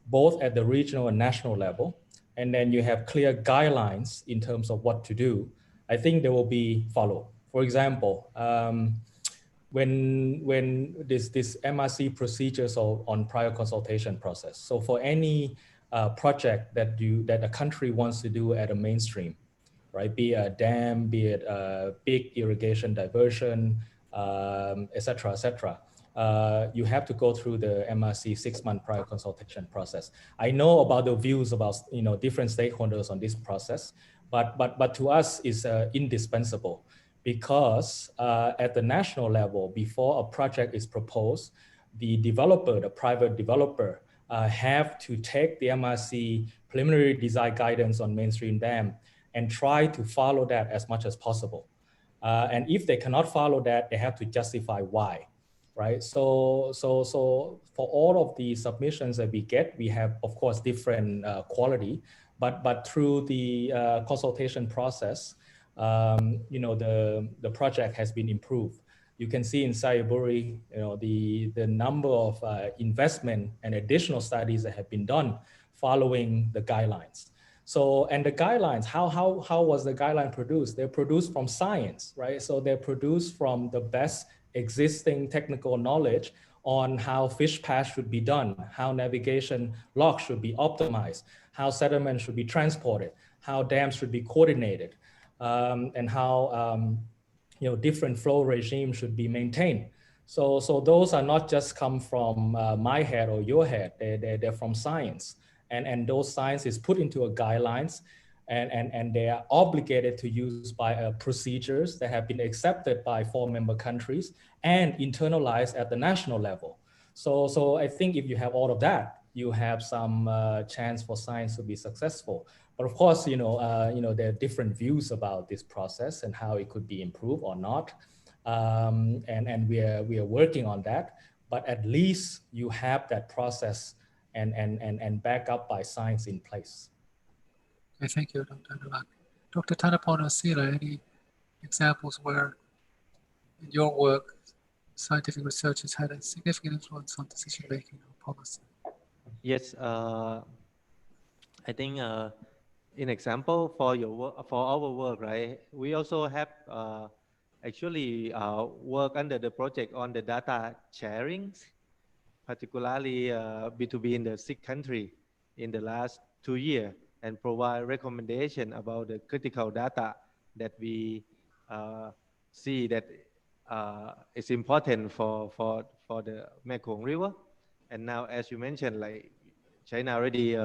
both at the regional and national level, and then you have clear guidelines in terms of what to do, I think they will be followed. For example, when this MRC procedures on prior consultation process. So for any project that a country wants to do at a mainstream, right? Be it a dam, be it a big irrigation diversion, et cetera, you have to go through the MRC 6-month prior consultation process. I know about the views about different stakeholders on this process, but to us is indispensable, because at the national level, before a project is proposed, the developer, the private developer, have to take the MRC preliminary design guidance on mainstream dam and try to follow that as much as possible. And if they cannot follow that, they have to justify why. right? So for all of the submissions that we get, we have, of course, different quality, but through the consultation process, you know, the project has been improved. You can see in Sayaburi, you know, the number of investment and additional studies that have been done following the guidelines. So, and the guidelines, how was the guideline produced? They're produced from science, right? So they're produced from the best existing technical knowledge on how fish pass should be done, how navigation logs should be optimized, how sediment should be transported, how dams should be coordinated, and how you know, different flow regimes should be maintained. So those are not just come from my head or your head, they're from science. And those science is put into a guidelines, and they are obligated to use by procedures that have been accepted by 4 member countries and internalized at the national level. So I think if you have all of that, you have some chance for science to be successful. But of course, you know, there are different views about this process and how it could be improved or not. And we are working on that. But at least you have that process and back up by science in place. Okay, thank you, Dr. Anoulak. Dr. Thanapon or Seila, any examples where in your work, scientific research has had a significant influence on decision making or policy? Yes, I think in example for your work, for our work, right? We also have actually work under the project on the data sharing, particularly B2B in the 6 country in the last 2 years, and provide recommendation about the critical data that we see that is important for the Mekong River. And now, as you mentioned, like China already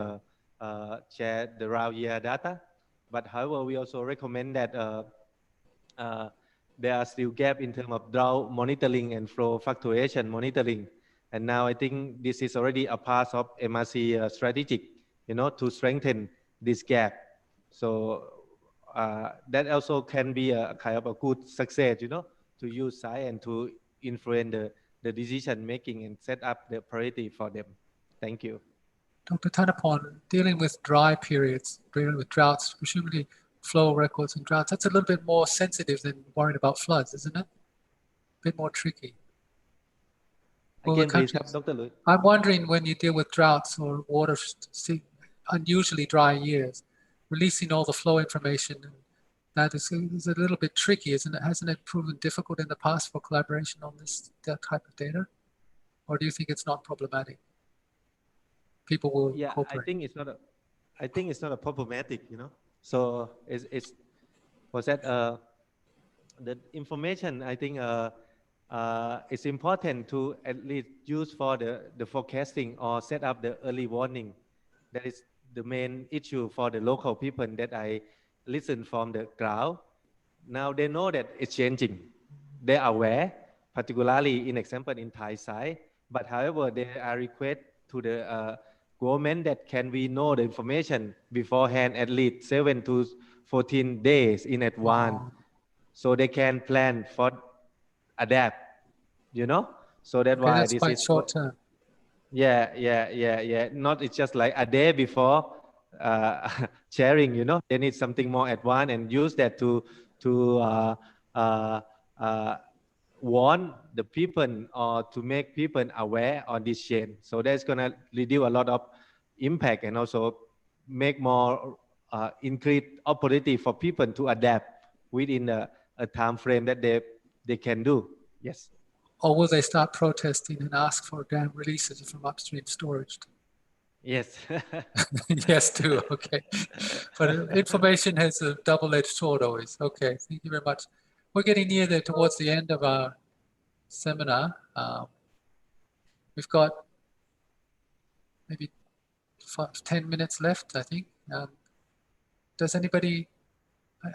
shared the round year data, but however, we also recommend that there are still gaps in terms of drought monitoring and flow fluctuation monitoring. And now I think this is already a part of MRC strategic, you know, to strengthen this gap. So that also can be a kind of a good success, you know, to use science to influence the decision making and set up the priority for them. Thank you. Dr. Thanapon, dealing with dry periods, dealing with droughts, presumably flow records and droughts, that's a little bit more sensitive than worrying about floods, isn't it? A bit more tricky. Again, please help Dr. Louis. I'm wondering, when you deal with droughts or water, unusually dry years, releasing all the flow information, that is a little bit tricky, isn't it? Hasn't it proven difficult in the past for collaboration on that type of data? Or do you think it's not problematic? People will cooperate. I think it's not a problematic, you know. So it's was that the information, I think it's important to at least use for the forecasting or set up the early warning. That is the main issue for the local people that I listen from the ground. Now they know that it's changing. They are aware, particularly in example in Thai side. But however, they are request to the government that can we know the information beforehand at least 7 to 14 days in advance, so they can plan for adapt, you know. So that's why that's this quite is short term. Yeah. Not it's just like a day before sharing, you know. They need something more advanced and use that to warn the people or to make people aware on this chain. So that's gonna reduce a lot of impact and also make more increased opportunity for people to adapt within a time frame that they can do. Yes. Or will they start protesting and ask for dam releases from upstream storage? Yes. Yes, too. Okay. But information has a double-edged sword always. Okay. Thank you very much. We're getting near towards the end of our seminar. We've got maybe 10 minutes left, I think. Does anybody,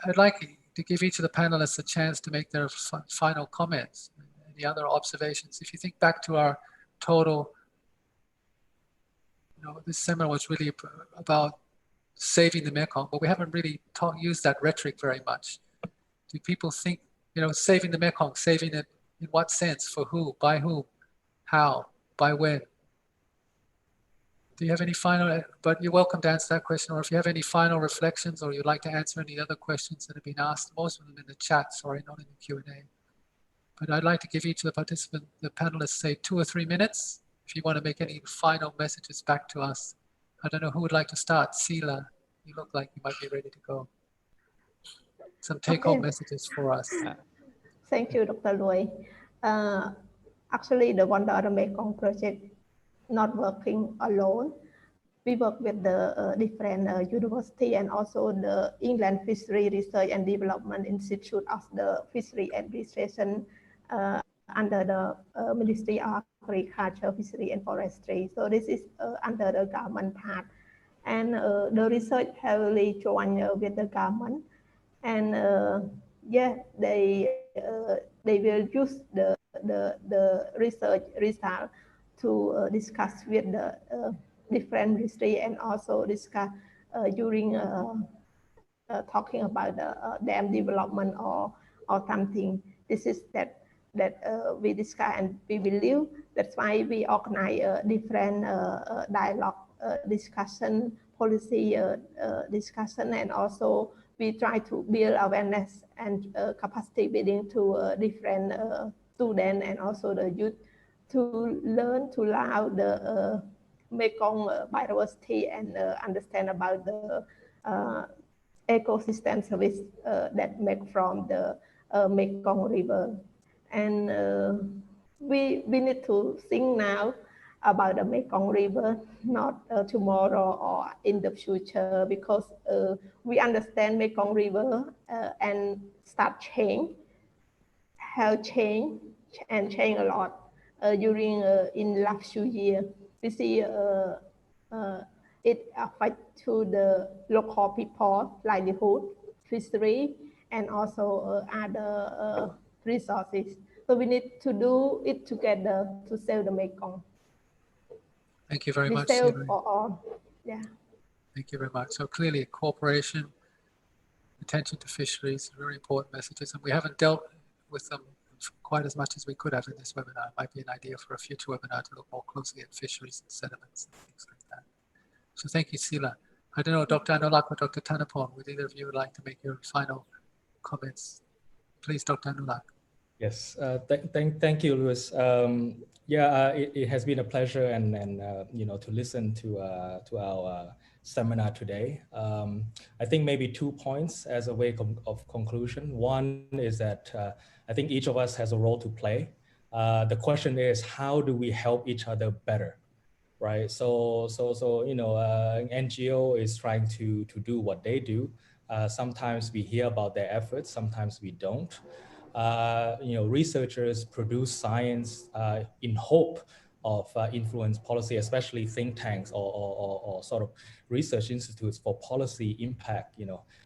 I'd like to give each of the panelists a chance to make their final comments. Any other observations? If you think back to our total, this seminar was really about saving the Mekong, but we haven't really used that rhetoric very much. Do people think, saving the Mekong, saving it In what sense? For who? By whom? How? By when? Do you have any final, but you're welcome to answer that question, or if you have any final reflections or you'd like to answer any other questions that have been asked, most of them in the chat, sorry, not in the Q&A. But I'd like to give each of the participants, the panelists, say 2 or 3 minutes. If you want to make any final messages back to us. I don't know who would like to start. Seila, you look like you might be ready to go. Some take-home messages for us. Thank you, Dr. Lui. Actually, the Wonder Mekong project not working alone. We work with the different university and also the England Fishery Research and Development Institute of the Fishery Administration under the Ministry of Agriculture, Fishery and Forestry. So this is under the government part. And the research heavily joined with the government. And yeah, they will use the research result to discuss with the different ministry and also discuss during talking about the dam development or something. This is that we discuss and we believe. That's why we organize different dialogue discussion, policy discussion, and also we try to build awareness and capacity building to different students and also the youth to learn to allow the Mekong biodiversity and understand about the ecosystem service that make from the Mekong River. And we need to think now about the Mekong River, not tomorrow or in the future, because we understand Mekong River and start change, have changed and changed a lot during in last few years. We see it affect to the local people livelihood, fishery, and also other resources. So we need to do it together to save the Mekong. Thank you very much. Save for all. Yeah. Thank you very much. So clearly cooperation, attention to fisheries, very important messages, and we haven't dealt with them quite as much as we could have in this webinar. It might be an idea for a future webinar to look more closely at fisheries and sediments and things like that. So thank you, Seila. I don't know, Dr. Anoulak or Dr. Thanapon, would either of you like to make your final comments? Please, Dr. Anoulak. Yes, thank you, Louis. It has been a pleasure and to listen to our seminar today. I think maybe 2 points as a way of conclusion. One is that I think each of us has a role to play. The question is, how do we help each other better, right? So NGO is trying to do what they do. Sometimes we hear about their efforts, sometimes we don't. Researchers produce science in hope of influence policy, especially think tanks or sort of research institutes for policy impact,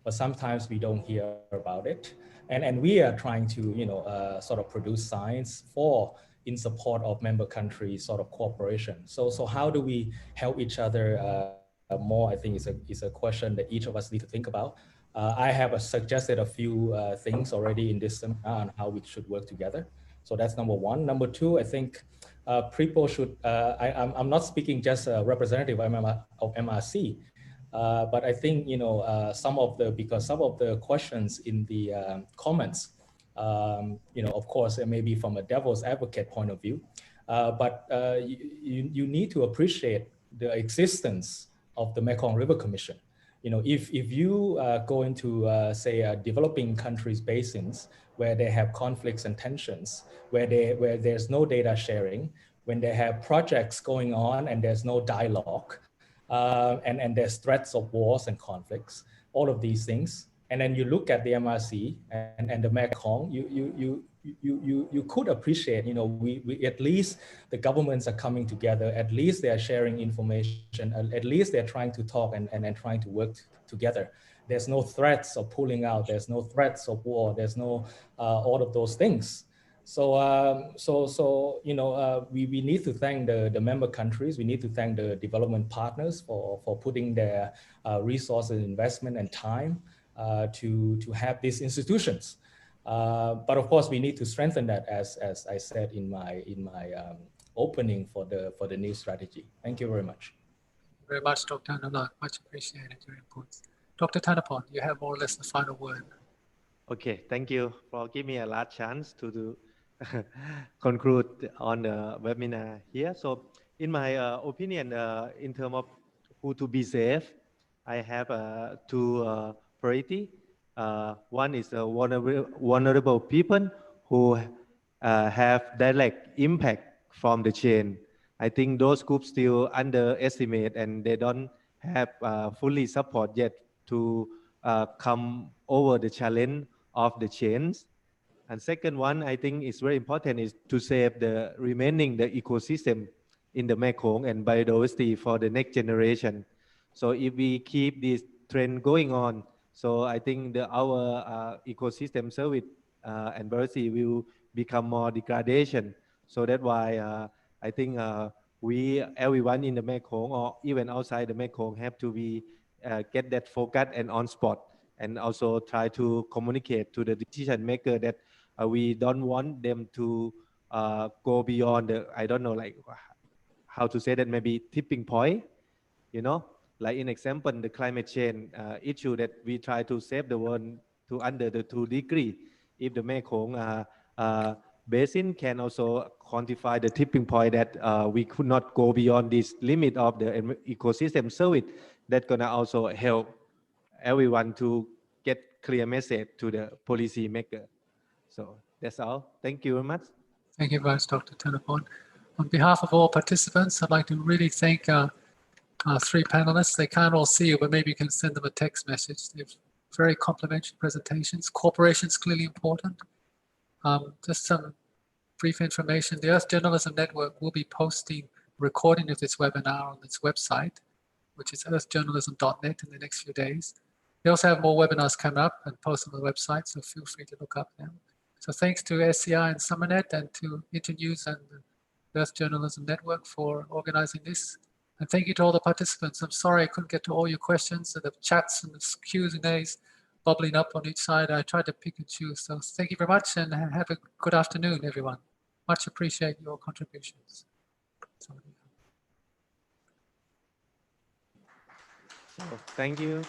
but sometimes we don't hear about it. And we are trying to, sort of produce science in support of member countries sort of cooperation. So how do we help each other more? I think is a question that each of us need to think about. I have suggested a few things already in this seminar on how we should work together. So that's number one. Number two, I think people should, I'm not speaking just a representative of MRC, but I think, because some of the questions in the comments, of course, it may be from a devil's advocate point of view, but you need to appreciate the existence of the Mekong River Commission. If you go into, say, developing countries' basins where they have conflicts and tensions, where there's no data sharing, when they have projects going on and there's no dialogue, and there's threats of wars and conflicts, all of these things, and then you look at the MRC and the Mekong, you could appreciate, we at least the governments are coming together, at least they are sharing information, at least they're trying to talk and trying to work together. There's no threats of pulling out, there's no threats of war, there's no all of those things. So we need to thank the member countries, we need to thank the development partners for putting their resources, investment and time to have these institutions. But of course, we need to strengthen that, as I said in my opening for the new strategy. Thank you very much. Very much, Dr. Anoulak. Much appreciated your inputs. Dr. Thanapon, you have more or less the final word. Okay, thank you for giving me a last chance to conclude on the webinar here. So in my opinion, in terms of who to be safe, I have two priority. One is vulnerable people who have direct impact from the chain. I think those groups still underestimate and they don't have fully support yet to come over the challenge of the chains. And second one, I think is very important, is to save the ecosystem in the Mekong and biodiversity for the next generation. So if we keep this trend going on, so I think our ecosystem service and biodiversity will become more degradation. So that's why I think everyone in the Mekong or even outside the Mekong have to be get that focus and on spot, and also try to communicate to the decision maker that we don't want them to go beyond the, I don't know, like how to say that, maybe tipping point, you know, like in example, the climate change issue that we try to save the world to under the 2 degrees. If the Mekong basin can also quantify the tipping point that we could not go beyond this limit of the ecosystem service, that's gonna also help everyone to get clear message to the policy maker. So that's all. Thank you very much. Thank you very much, Dr. Thanapon. On behalf of all participants, I'd like to really thank our 3 panelists. They can't all see you, but maybe you can send them a text message. They have very complimentary presentations. Cooperation is clearly important. Just some brief information. The Earth Journalism Network will be posting a recording of this webinar on its website, which is earthjournalism.net, in the next few days. We also have more webinars coming up and posted on the website, so feel free to look up them. So thanks to SCI and SUMERNET and to Internews and the Earth Journalism Network for organizing this. And thank you to all the participants. I'm sorry I couldn't get to all your questions. The chats and the Q&As bubbling up on each side. I tried to pick and choose. So thank you very much and have a good afternoon, everyone. Much appreciate your contributions. So thank you.